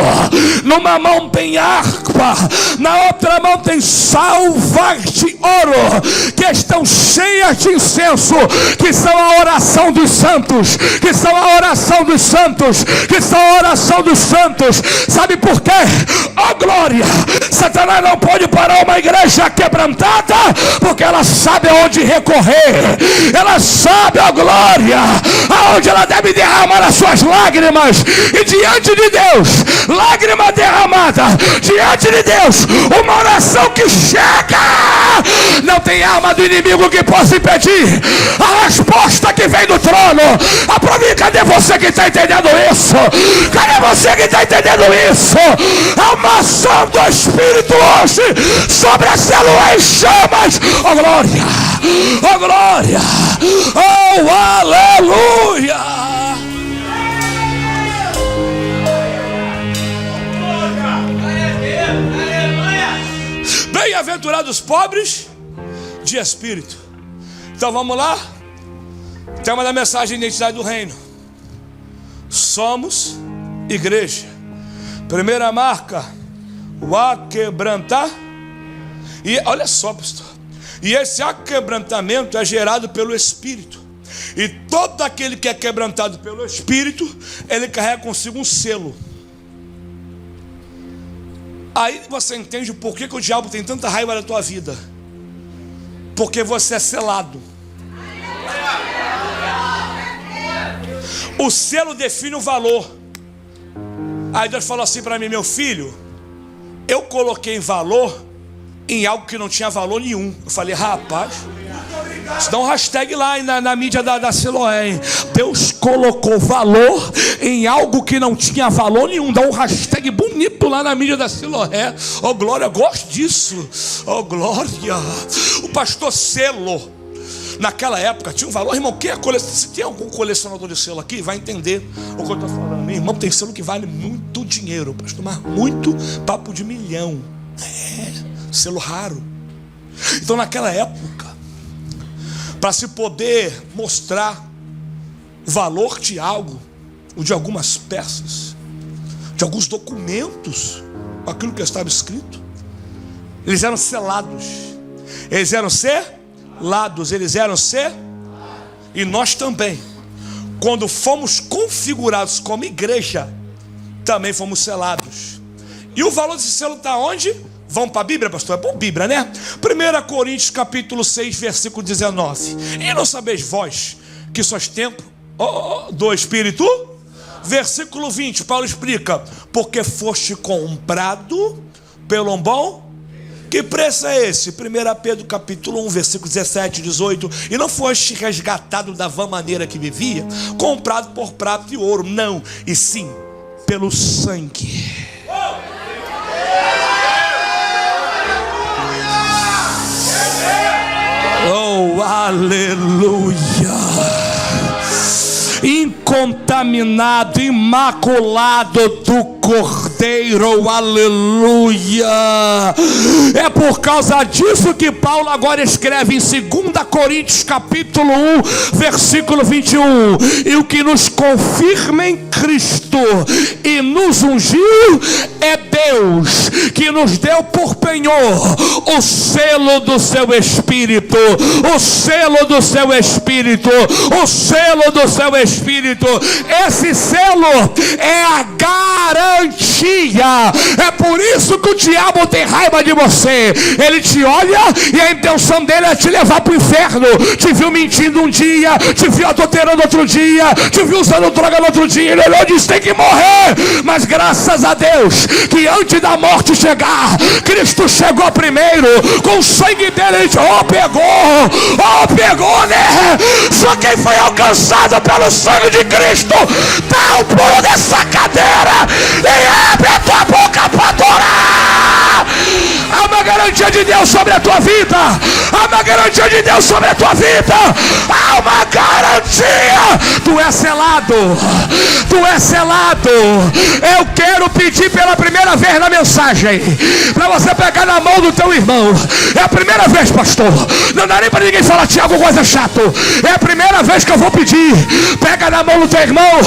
S1: Numa mão tem harpa, na outra mão tem salvas de ouro, que estão cheias de incenso, que são a oração dos santos, que são a oração dos santos, que são a oração dos santos. Sabe por quê? Oh, glória! Satanás não pode parar uma igreja quebrantada, porque ela sabe aonde recorrer, ela sabe, oh glória, aonde ela deve derramar as suas lágrimas. E diante de Deus, lágrima derramada diante de Deus, uma oração que chega, não tem arma do inimigo que possa impedir a resposta que vem do trono. Aproveita, cadê você que está entendendo isso? Cadê você que está entendendo isso? A uma ação do Espírito hoje sobre a célula em chamas. Oh glória, oh glória, oh aleluia. Bem-aventurados pobres de espírito. Então vamos lá. Tema da mensagem: identidade do reino. Somos igreja. Primeira marca: o aquebrantar. E olha só, pastor, e esse aquebrantamento é gerado pelo Espírito. E todo aquele que é quebrantado pelo Espírito, ele carrega consigo um selo. Aí você entende o porquê que o diabo tem tanta raiva da tua vida. Porque você é selado. O selo define o valor. Aí Deus falou assim para mim: meu filho, eu coloquei valor em algo que não tinha valor nenhum. Eu falei: rapaz, isso dá um hashtag lá na mídia da Siloé, hein? Deus colocou valor em algo que não tinha valor nenhum. Dá um hashtag bonito lá na mídia da Siloé. Oh glória, eu gosto disso. Oh glória. O pastor selo. naquela época tinha um valor. Irmão, se tem algum colecionador de selo aqui, vai entender o que eu estou falando. Meu irmão, tem selo que vale muito dinheiro, pastor, mas muito, papo de milhão. Selo raro. Então naquela época, para se poder mostrar o valor de algo, ou de algumas peças, de alguns documentos, aquilo que estava escrito, eles eram selados. E nós também, quando fomos configurados como igreja, também fomos selados. E o valor desse selo está onde? Vamos para a Bíblia, pastor? É por Bíblia, né? 1 Coríntios capítulo 6, versículo 19. E não sabeis vós que sois templo do Espírito? Versículo 20, Paulo explica: porque foste comprado pelo bom. Que preço é esse? 1 Pedro capítulo 1, versículo 17 e 18. E não foste resgatado da vã maneira que vivia, comprado por prata e ouro, não, e sim pelo sangue. Oh, aleluia! Incontaminado, imaculado do Cordeiro, aleluia. É por causa disso que Paulo agora escreve em 2 Coríntios capítulo 1, versículo 21. E o que nos confirma em Cristo e nos ungiu é Deus, que nos deu por penhor o selo do seu Espírito, o selo do seu Espírito, o selo do seu Espírito. Esse selo é a garantia. É por isso que o diabo tem raiva de você. Ele te olha e a intenção dele é te levar para o inferno. Te viu mentindo um dia, te viu adulterando outro dia, te viu usando droga no outro dia. Ele olhou e disse: tem que morrer. Mas graças a Deus que antes da morte chegar, Cristo chegou primeiro. Com o sangue dele ele disse: pegou, né? Só quem foi alcançado pelo sangue de Cristo, dá o pulo dessa cadeira e abre a tua boca para adorar. Há uma garantia de Deus sobre a tua vida. Há uma garantia de Deus sobre a tua vida. Há uma garantia. Tu és selado. Tu és selado. Eu quero pedir pela primeira vez na mensagem para você pegar na mão do teu irmão. É a primeira vez, pastor. Não dá nem para ninguém falar: Tiago, coisa chato. É a primeira vez que eu vou pedir. Pega na mão do teu irmão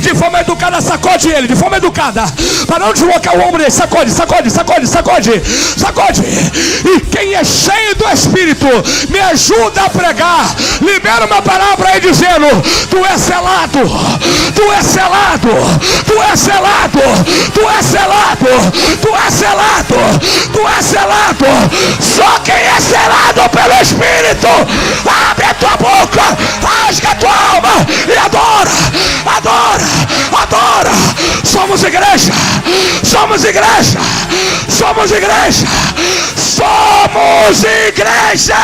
S1: de forma educada, sacode ele de forma educada, para não deslocar o ombro dele. Sacode. E quem é cheio do Espírito, me ajuda a pregar. Libera uma palavra aí dizendo: tu és selado, tu és selado, tu és selado, tu és selado, tu és selado, tu és selado. Só quem é selado pelo Espírito, abre a tua boca, rasga a tua alma e adora. Somos igreja, somos igreja, somos igreja, somos igreja.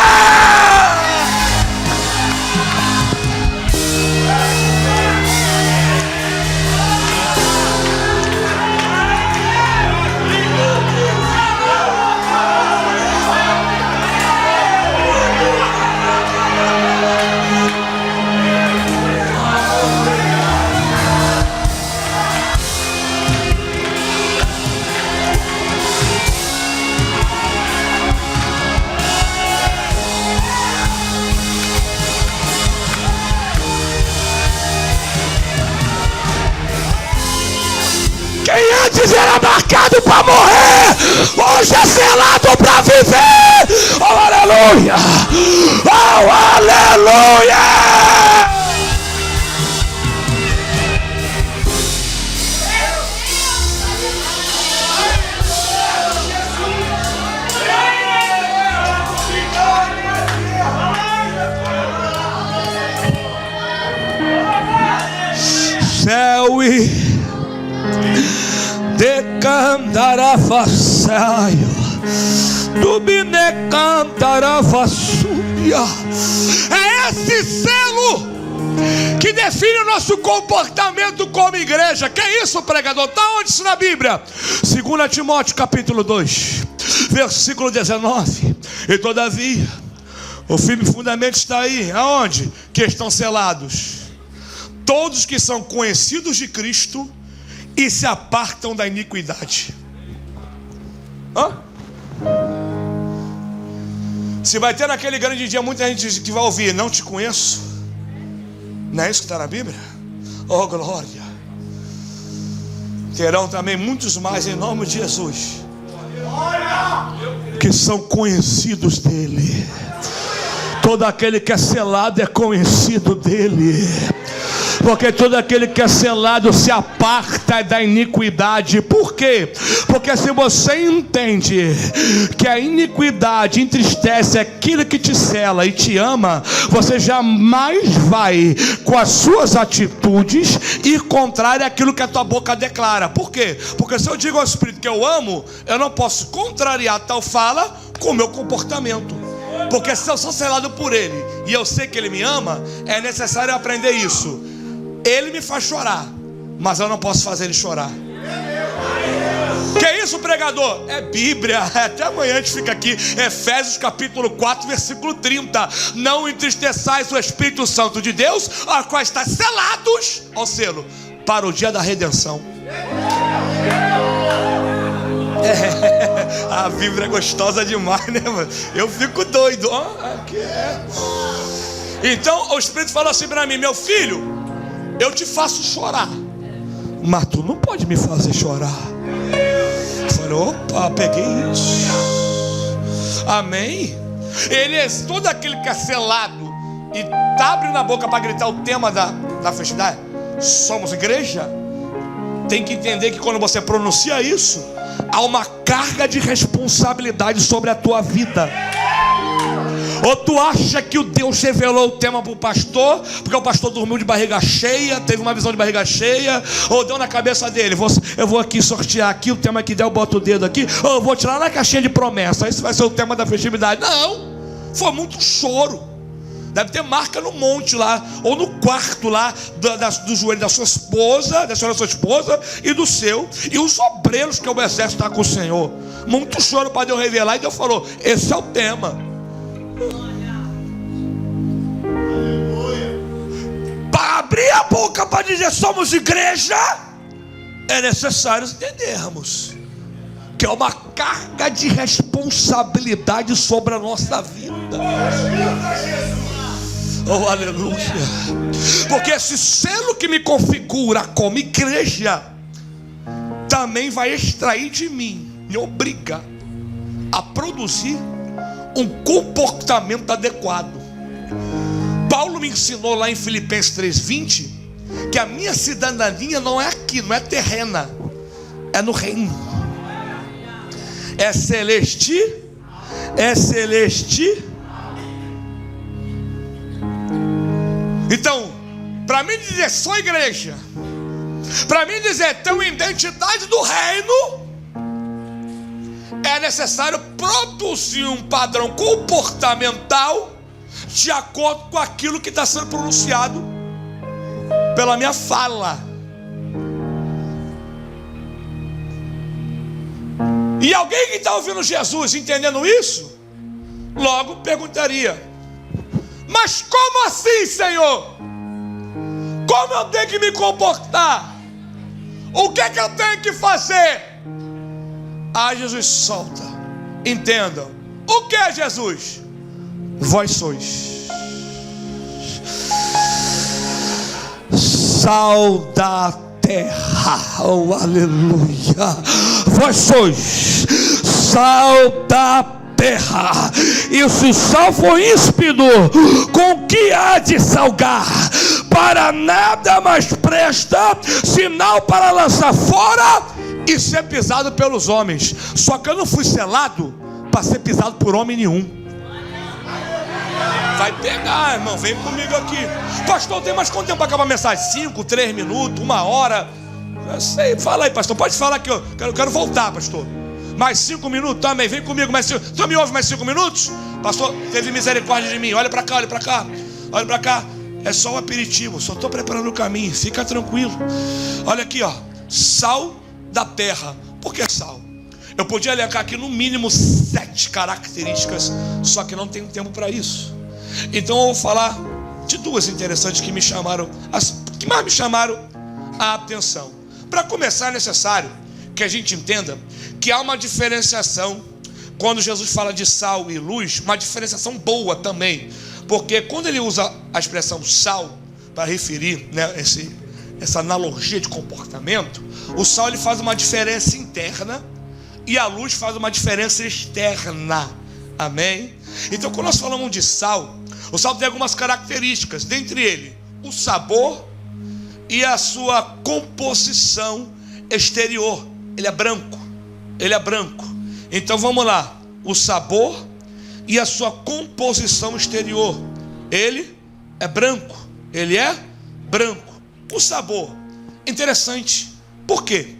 S1: Quem antes era marcado para morrer, hoje é selado para viver. Oh, aleluia! Oh, aleluia! Céu e decantarafassaio, dubinecantarafassuia. É esse selo que define o nosso comportamento como igreja. Que é isso, pregador? Está onde isso na Bíblia? 2 Timóteo capítulo 2, versículo 19. E todavia, O firme fundamento está aí. Aonde? Que estão selados todos que são conhecidos de Cristo e se apartam da iniquidade. Se vai ter naquele grande dia muita gente que vai ouvir: não te conheço. Não é isso que está na Bíblia? Oh, glória. Terão também muitos mais em nome de Jesus, que são conhecidos dele. Todo aquele que é selado é conhecido dele. Porque todo aquele que é selado se aparta da iniquidade. Por quê? Porque se você entende que a iniquidade entristece aquilo que te sela e te ama, você jamais vai, com as suas atitudes, ir contrário àquilo que a tua boca declara. Por quê? Porque se eu digo ao Espírito que eu amo, eu não posso contrariar tal fala com o meu comportamento. Porque se eu sou selado por Ele e eu sei que Ele me ama, é necessário aprender isso. Ele me faz chorar, mas eu não posso fazer ele chorar. Que é isso, pregador? É Bíblia. Até amanhã a gente fica aqui. Efésios capítulo 4, versículo 30. Não entristeçais o Espírito Santo de Deus, a qual está selados ao selo para o dia da redenção. A Bíblia é gostosa demais, né, mano? Eu fico doido. Então o Espírito falou assim para mim: meu filho, eu te faço chorar, mas tu não pode me fazer chorar. Eu falei: opa, peguei isso. Amém. Ele é todo aquele que é selado e tá abrindo a boca para gritar o tema da festividade: somos igreja. Tem que entender que quando você pronuncia isso, há uma carga de responsabilidade sobre a tua vida. Ou tu acha que o Deus revelou o tema para o pastor, porque o pastor dormiu de barriga cheia, teve uma visão de barriga cheia, ou deu na cabeça dele: eu vou aqui sortear aqui, o tema que der eu boto o dedo aqui, ou eu vou tirar na caixinha de promessa, esse vai ser o tema da festividade. Não, foi muito choro. Deve ter marca no monte lá, ou no quarto lá do joelho da sua esposa, da sua esposa e do seu, e os obreiros que o exército está com o Senhor. Muito choro para Deus revelar, e Deus falou: esse é o tema. Para abrir a boca para dizer somos igreja, é necessário entendermos que é uma carga de responsabilidade sobre a nossa vida. Oh, aleluia. Porque esse selo que me configura como igreja também vai extrair de mim, me obriga a produzir um comportamento adequado. Paulo me ensinou lá em Filipenses 3:20 que a minha cidadania não é aqui, não é terrena, é no reino. É celeste. É celeste. Então, para mim dizer sou igreja, para mim dizer tenho identidade do reino, é necessário produzir um padrão comportamental de acordo com aquilo que está sendo pronunciado pela minha fala. E alguém que está ouvindo Jesus entendendo isso, logo perguntaria: mas como assim, Senhor? Como eu tenho que me comportar? O que é que eu tenho que fazer? Ah, Jesus, solta. Entendam. O que é Jesus? Vós sois sal da terra. Oh, aleluia. Vós sois sal da terra. E se o sal for íspido, com que há de salgar? Para nada mais presta, senão para lançar fora e ser pisado pelos homens. Só que eu não fui selado para ser pisado por homem nenhum. Vai pegar, irmão, vem comigo aqui. Pastor, tem mais quanto tempo para acabar a mensagem? 5, 3 minutos, 1 hora? Eu sei, fala aí, pastor. Pode falar que eu quero voltar, pastor. Mais 5 minutos também, vem comigo. Mais 5. Tu me ouve mais 5 minutos? Pastor, teve misericórdia de mim. Olha para cá, olha para cá. Olha para cá. É só um aperitivo, só estou preparando o caminho. Fica tranquilo. Olha aqui, ó. Sal da terra. Por que sal? Eu podia elencar aqui no mínimo 7 características, só que não tenho tempo para isso. Então eu vou falar de duas interessantes que mais me chamaram a atenção. Para começar, é necessário que a gente entenda que há uma diferenciação quando Jesus fala de sal e luz, uma diferenciação boa também, porque quando ele usa a expressão sal para referir, né, essa analogia de comportamento, o sal ele faz uma diferença interna e a luz faz uma diferença externa. Amém? Então, quando nós falamos de sal, o sal tem algumas características, dentre ele o sabor e a sua composição exterior. Ele é branco. Então vamos lá, o sabor e a sua composição exterior. Ele é branco. O sabor, interessante. Por quê?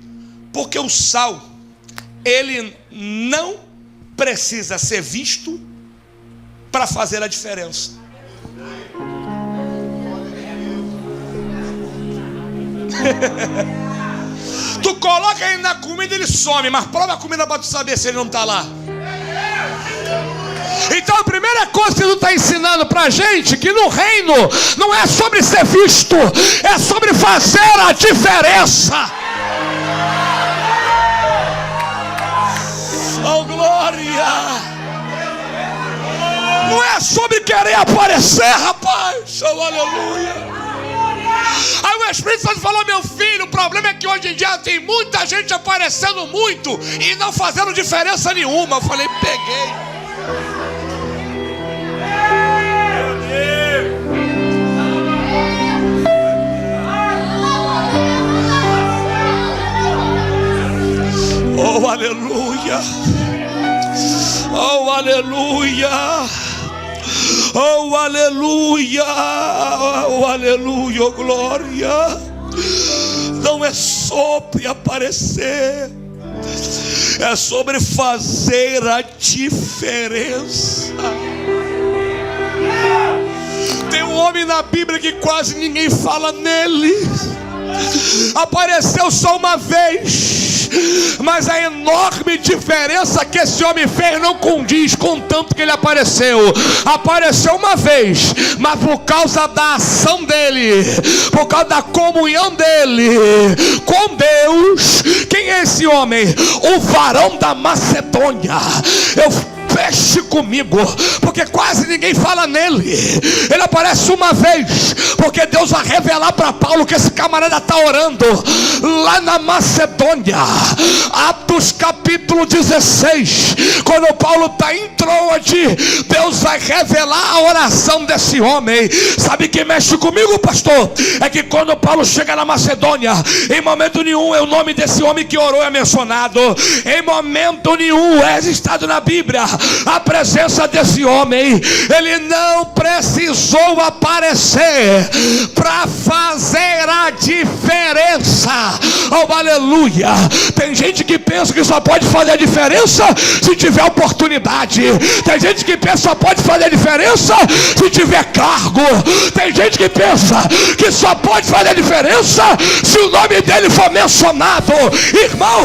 S1: Porque o sal, ele não precisa ser visto para fazer a diferença. Tu coloca ele na comida, ele some, mas prova a comida para tu saber se ele não está lá. Então a primeira coisa que tu está ensinando para a gente, que no reino não é sobre ser visto, é sobre fazer a diferença. Oh glória! Não é sobre querer aparecer, rapaz. Oh aleluia! Aí o Espírito Santo falou: meu filho, o problema é que hoje em dia tem muita gente aparecendo muito e não fazendo diferença nenhuma. Eu falei: peguei. Oh aleluia! Oh aleluia! Oh aleluia! Oh aleluia! Oh glória! Não é sobre aparecer, é sobre fazer a diferença. Tem um homem na Bíblia que quase ninguém fala nele. Apareceu só uma vez, mas a enorme diferença que esse homem fez não condiz com tanto que ele apareceu. Apareceu uma vez, mas por causa da ação dele, por causa da comunhão dele com Deus. Quem é esse homem? O varão da Macedônia. Feche comigo, porque quase ninguém fala nele. Ele aparece uma vez, porque Deus vai revelar para Paulo que esse camarada está orando lá na Macedônia. Atos capítulo 16, quando Paulo está em Troade, Deus vai revelar a oração desse homem. Sabe quem mexe comigo, pastor? É que quando Paulo chega na Macedônia, em momento nenhum o nome desse homem que orou é mencionado. Em momento nenhum é registrado na Bíblia a presença desse homem. Ele não precisou aparecer para fazer a diferença. Oh aleluia! Tem gente que pensa que só pode fazer a diferença se tiver oportunidade. Tem gente que pensa que só pode fazer a diferença se tiver cargo. Tem gente que pensa que só pode fazer a diferença se o nome dele for mencionado. Irmão,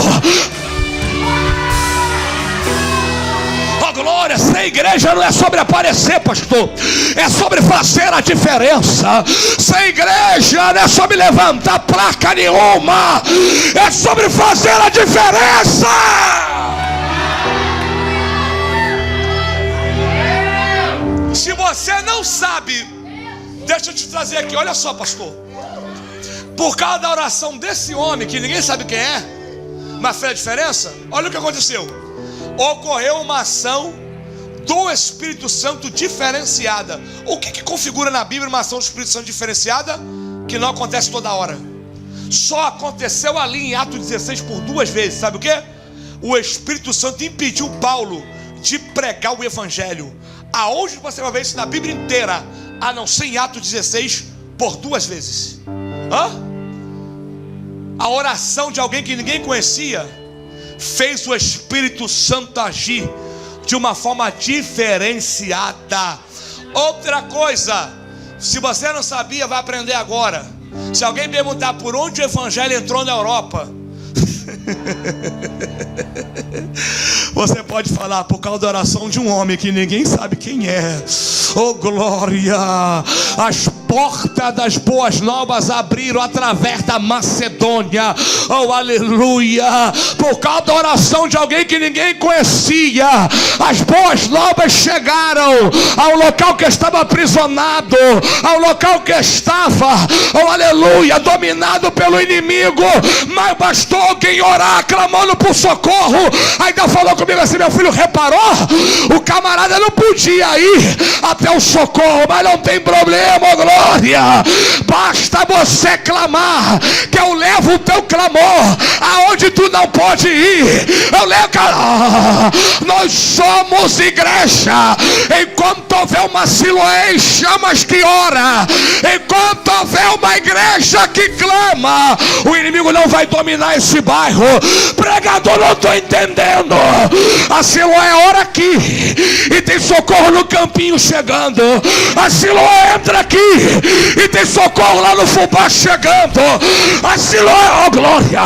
S1: glória, ser igreja não é sobre aparecer, pastor, é sobre fazer a diferença. Ser igreja não é sobre levantar placa nenhuma, é sobre fazer a diferença. Se você não sabe, deixa eu te trazer aqui, olha só, pastor, por causa da oração desse homem que ninguém sabe quem é, mas fez a diferença. Olha o que aconteceu. Ocorreu uma ação do Espírito Santo diferenciada. O que configura na Bíblia uma ação do Espírito Santo diferenciada? Que não acontece toda hora. Só aconteceu ali em Atos 16 por 2 vezes. Sabe o que? O Espírito Santo impediu Paulo de pregar o Evangelho. Aonde você vai ver isso na Bíblia inteira, a não ser em Atos 16 por 2 vezes. A oração de alguém que ninguém conhecia fez o Espírito Santo agir de uma forma diferenciada. Outra coisa, se você não sabia, vai aprender agora. Se alguém perguntar por onde o Evangelho entrou na Europa, você pode falar: por causa da oração de um homem que ninguém sabe quem é. Oh glória! As portas das boas novas abriram através da Macedônia. Oh aleluia! Por causa da oração de alguém que ninguém conhecia, as boas novas chegaram ao local que estava aprisionado, ao local que estava, oh aleluia, dominado pelo inimigo. Mas bastou alguém orar, clamando por socorro. Ainda falou comigo assim: meu filho, reparou? O camarada não podia ir até o socorro, mas não tem problema, oh glória. Basta você clamar, que eu levo o teu clamor aonde tu não pode ir. Eu levo. Nós somos igreja. Enquanto houver uma Siloé em chamas que ora, enquanto houver uma igreja que clama, o inimigo não vai dominar esse bairro. Pregador, não estou entendendo. A Siloé ora aqui e tem socorro no campinho chegando. A Siloé entra aqui e tem socorro lá no fubá chegando. A Siloé, oh glória,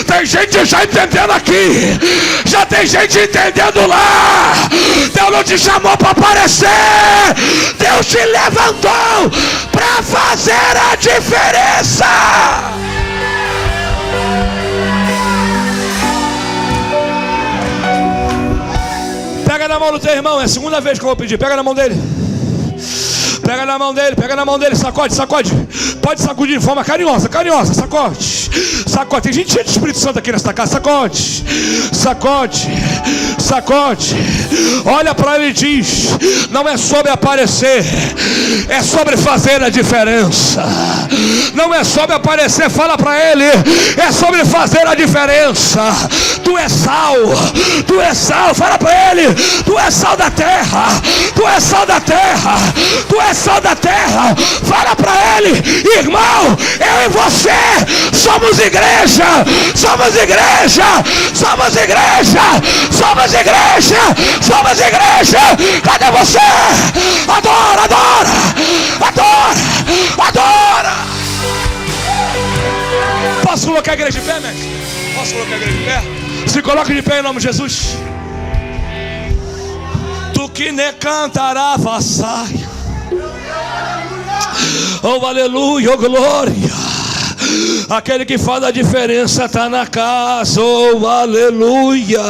S1: tem gente já entendendo aqui, já tem gente entendendo lá. Deus não te chamou para aparecer, Deus te levantou para fazer a diferença. Pega na mão do teu irmão, é a segunda vez que eu vou pedir. Pega na mão dele. Pega na mão dele, pega na mão dele, sacode, sacode. Pode sacudir de forma carinhosa, carinhosa, sacode. Sacode, tem gente cheia de Espírito Santo aqui nesta casa, sacode. Sacode, sacode. Olha para ele e diz: não é sobre aparecer, é sobre fazer a diferença. Não é sobre aparecer, fala para ele, é sobre fazer a diferença. Tu és sal, tu és sal, fala para ele, tu és sal da terra, tu és sal da terra, tu és sal da terra. Fala para ele: irmão, eu e você somos igreja, somos igreja, somos igreja, somos igreja, somos igreja. Cadê você? Adora, adora, adora, adora. Posso colocar a igreja de pé, mestre? Posso colocar a igreja de pé? Se coloque de pé em nome de Jesus. Tu que ne cantará vassaio. Oh aleluia, oh glória. Aquele que faz a diferença está na casa. Oh aleluia.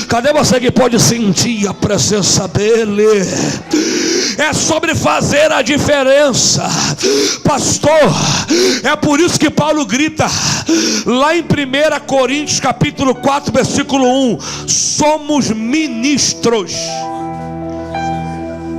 S1: Cadê você que pode sentir a presença dele? É sobre fazer a diferença, pastor. É por isso que Paulo grita lá em 1 Coríntios capítulo 4 versículo 1: somos ministros.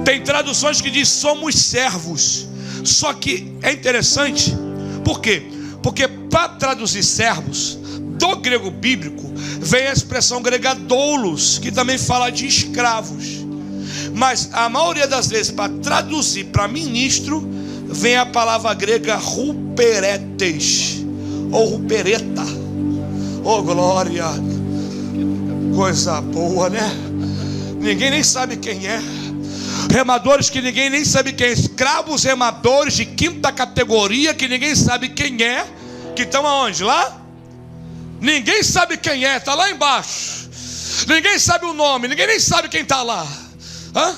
S1: Tem traduções que diz somos servos. Só que é interessante. Por quê? Porque para traduzir servos, do grego bíblico, vem a expressão grega doulos, que também fala de escravos. Mas a maioria das vezes, para traduzir para ministro, vem a palavra grega ruperetes, ou rupereta. Oh glória, coisa boa, né? Ninguém nem sabe quem é. Remadores que ninguém nem sabe quem é. Escravos remadores de quinta categoria que ninguém sabe quem é. Que estão aonde? Lá? Ninguém sabe quem é, está lá embaixo. Ninguém sabe o nome, ninguém nem sabe quem está lá. Hã?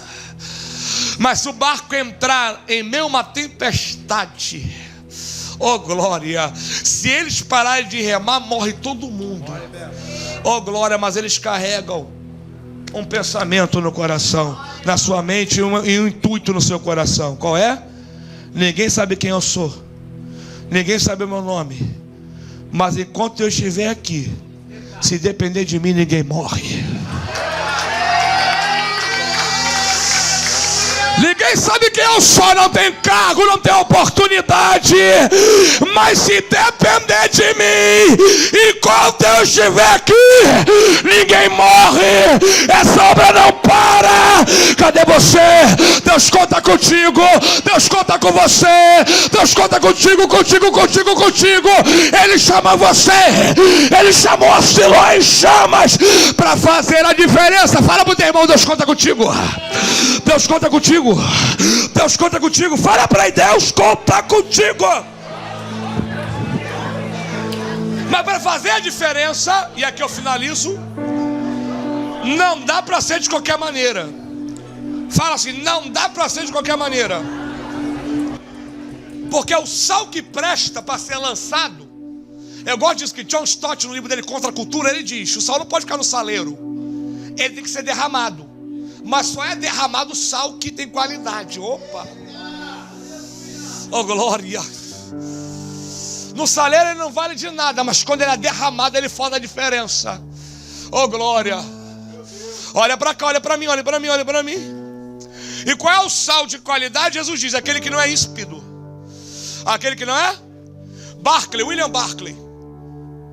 S1: Mas se o barco entrar em meio a uma tempestade, oh glória, se eles pararem de remar, morre todo mundo. Oh glória, mas eles carregam um pensamento no coração, na sua mente, e um intuito no seu coração. Qual é? Ninguém sabe quem eu sou, ninguém sabe o meu nome, mas enquanto eu estiver aqui, se depender de mim, ninguém morre. Ninguém sabe quem eu sou, não tem cargo, não tem oportunidade, mas se depender de mim, enquanto eu estiver aqui, ninguém morre. Essa obra não para. Cadê você? Deus conta contigo, Deus conta com você, Deus conta contigo, contigo, contigo, contigo. Ele chama você, Ele chamou a Siloé em chamas para fazer a diferença. Fala pro teu irmão: Deus conta contigo, Deus conta contigo, Deus conta contigo. Fala para ele: Deus conta contigo. Mas para fazer a diferença, e aqui eu finalizo, não dá para ser de qualquer maneira. Fala assim, não dá para ser de qualquer maneira. Porque o sal que presta para ser lançado, eu gosto disso que John Stott, no livro dele Contra a Cultura, ele diz, o sal não pode ficar no saleiro, ele tem que ser derramado. Mas só é derramado o sal que tem qualidade. Opa! Oh glória! No saleiro ele não vale de nada, mas quando ele é derramado ele faz a diferença. Oh glória! Olha para cá, olha para mim, olha para mim, olha para mim. E qual é o sal de qualidade? Jesus diz, aquele que não é íspido. Aquele que não é? William Barclay.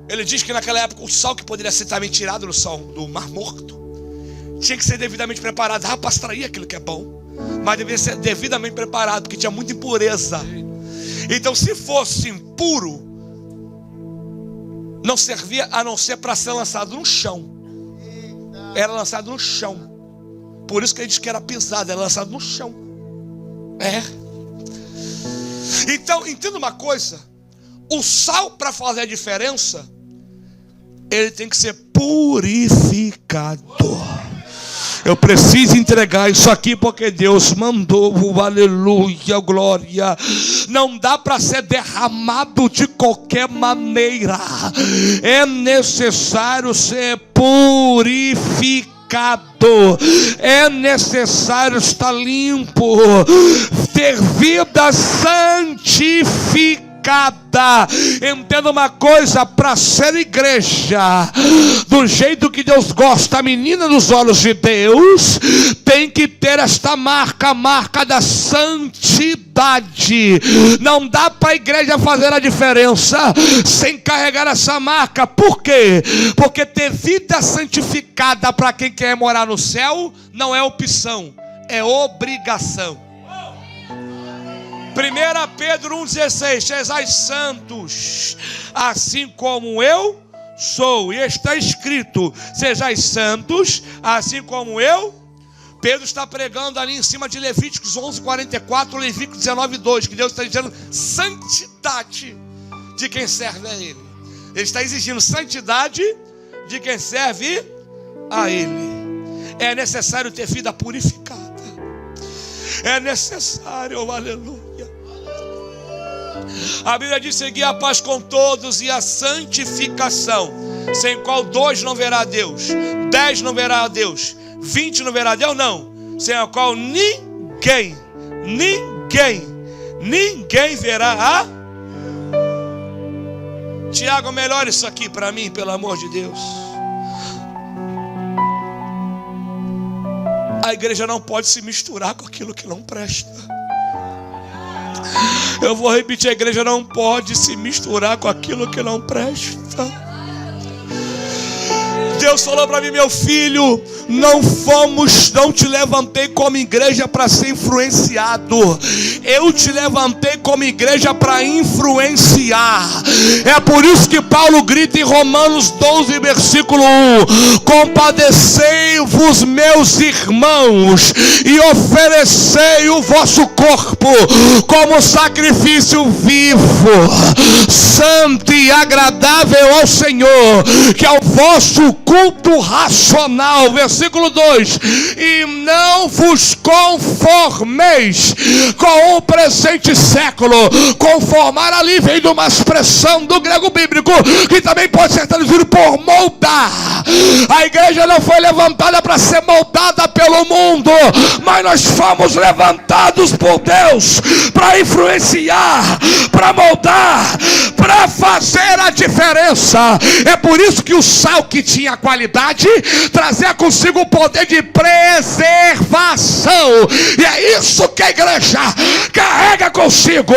S1: Ele diz que naquela época o sal que poderia ser também tirado do Mar Morto tinha que ser devidamente preparado. Para extrair aquilo que é bom, mas deveria ser devidamente preparado, porque tinha muita impureza. Então se fosse impuro, não servia a não ser para ser lançado no chão. Era lançado no chão. Por isso que ele diz que era pisado, era lançado no chão. Então, entenda uma coisa. O sal, para fazer a diferença, ele tem que ser purificado. Eu preciso entregar isso aqui porque Deus mandou. Aleluia, glória. Não dá para ser derramado de qualquer maneira. É necessário ser purificado. É necessário estar limpo, ter vida santificada. Entenda uma coisa, para ser igreja do jeito que Deus gosta, a menina dos olhos de Deus tem que ter esta marca, a marca da santidade. Não dá para a igreja fazer a diferença sem carregar essa marca. Por quê? Porque ter vida santificada para quem quer morar no céu não é opção, é obrigação. 1 Pedro 1,16, sejais santos, assim como eu sou. E está escrito, sejais santos, assim como eu. Pedro está pregando ali em cima de Levíticos 11:44, Levíticos 19:2, que Deus está dizendo santidade de quem serve a Ele. Ele está exigindo santidade de quem serve a Ele. É necessário ter vida purificada. É necessário, aleluia. A Bíblia diz, seguir a paz com todos e a santificação, sem qual 2 não verá a Deus, 10 não verá a Deus, 20 não verá a Deus, não. Sem a qual ninguém verá a... Tiago, melhora isso aqui para mim, pelo amor de Deus. A igreja não pode se misturar com aquilo que não presta. Eu vou repetir, a igreja não pode se misturar com aquilo que não presta. Deus falou para mim, meu filho, não te levantei como igreja para ser influenciado. Eu te levantei como igreja para influenciar. É por isso que Paulo grita em Romanos 12, versículo 1: compadecei-vos, meus irmãos, e oferecei o vosso corpo como sacrifício vivo, santo e agradável ao Senhor, que é o vosso culto racional. Versículo 2: e não vos conformeis com o presente século. Conformar ali vem de uma expressão do grego bíblico que também pode ser traduzido por moldar. A igreja não foi levantada para ser moldada pelo mundo, mas nós fomos levantados por Deus para influenciar, para moldar, para fazer a diferença. É por isso que o sal que tinha qualidade trazia consigo o poder de preservação. E é isso que a igreja carrega consigo,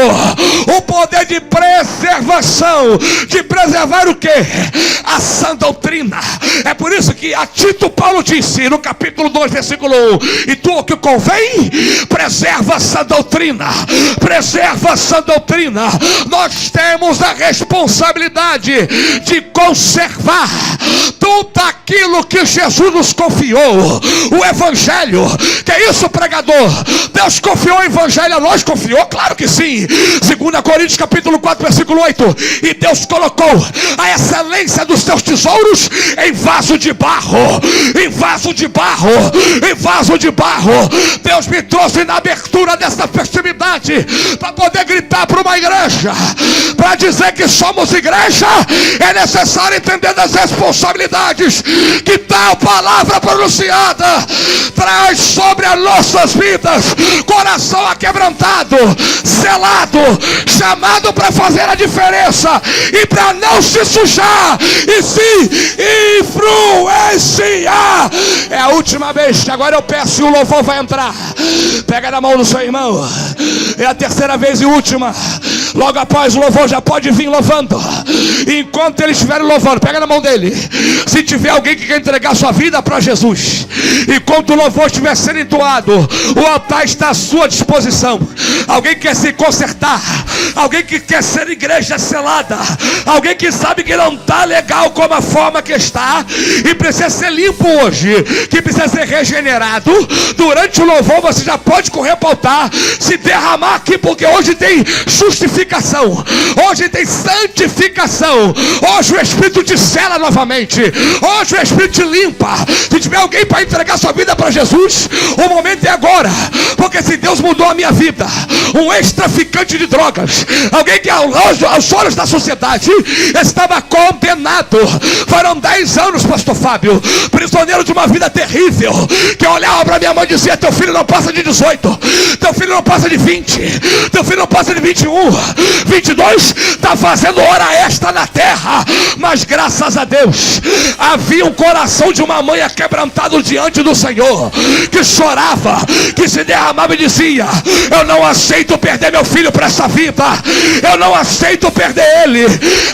S1: o poder de preservação, de preservar o que? A sã doutrina. É por isso que a Tito Paulo disse no capítulo 2, versículo 1: e tu, o que convém, preserva a sã doutrina, preserva a sã doutrina. Nós temos a responsabilidade de conservar tudo aquilo que Jesus nos confiou, o evangelho. Que é isso, pregador? Deus confiou o evangelho a relógio confiou? Claro que sim. 2 Coríntios capítulo 4, versículo 8. E Deus colocou a excelência dos teus tesouros em vaso de barro. Em vaso de barro. Em vaso de barro. Deus me trouxe na abertura dessa festividade para poder gritar para uma igreja, para dizer que somos igreja. É necessário entender das responsabilidades que tal palavra pronunciada traz sobre as nossas vidas. Coração aquebrantado, selado, chamado para fazer a diferença e para não se sujar e se influenciar. É a última vez que agora eu peço e o louvor vai entrar. Pega na mão do seu irmão. É a terceira vez e última. Logo após o louvor já pode vir louvando. Enquanto eles estiverem louvando, pega na mão dele. Se tiver alguém que quer entregar sua vida para Jesus, enquanto o louvor estiver sendo entoado, o altar está à sua disposição. Alguém que quer se consertar, alguém que quer ser igreja selada, alguém que sabe que não está legal como a forma que está e precisa ser limpo hoje, que precisa ser regenerado. Durante o louvor você já pode correr para o altar, se derramar aqui, porque hoje tem justificação, hoje tem santificação, hoje o Espírito te sela novamente, hoje o Espírito te limpa. Se tiver alguém para entregar sua vida para Jesus, o momento é agora, porque se Deus mudou a minha vida, um ex-traficante de drogas, alguém que aos olhos da sociedade estava condenado, foram 10 anos, pastor Fábio, prisioneiro de uma vida terrível, que olhava para minha mãe e dizia: teu filho não passa de 18, teu filho não passa de 20, teu filho não passa de 21, 22, está fazendo hora extra na terra. Mas graças a Deus, havia um coração de uma mãe quebrantado diante do Senhor, que chorava, que se derramava e dizia: eu não aceito perder meu filho para essa vida, eu não aceito perder ele.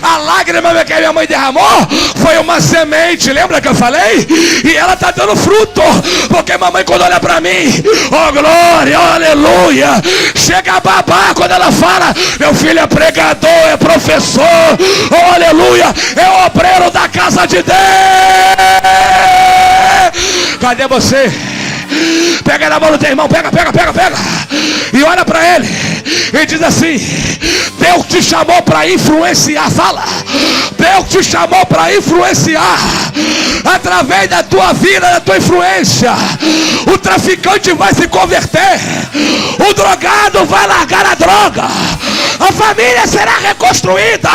S1: A lágrima que a minha mãe derramou foi uma semente, lembra que eu falei? E ela está dando fruto, porque mamãe, quando olha para mim, oh glória, oh, aleluia, chega a babar quando ela fala: meu filho é pregador, é professor, oh aleluia, é obreiro da casa de Deus. Cadê você? Pega na mão do teu irmão, pega e olha para ele e diz assim: Deus te chamou para influenciar. Fala: Deus te chamou para influenciar. Através da tua vida, da tua influência, o traficante vai se converter, o drogado vai largar a droga, a família será reconstruída,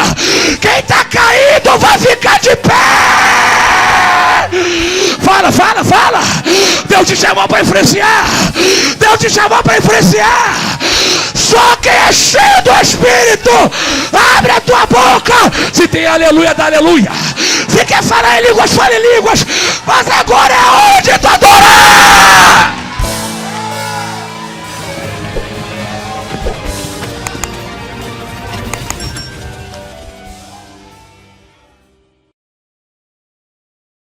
S1: quem está caído vai ficar de pé. Fala. Deus te chamou para influenciar. Deus te chamou para influenciar. Só quem é cheio do Espírito, abre a tua boca. Se tem aleluia, dá aleluia. Se quer falar em línguas, fale em línguas. Mas agora é hora de tu adorar.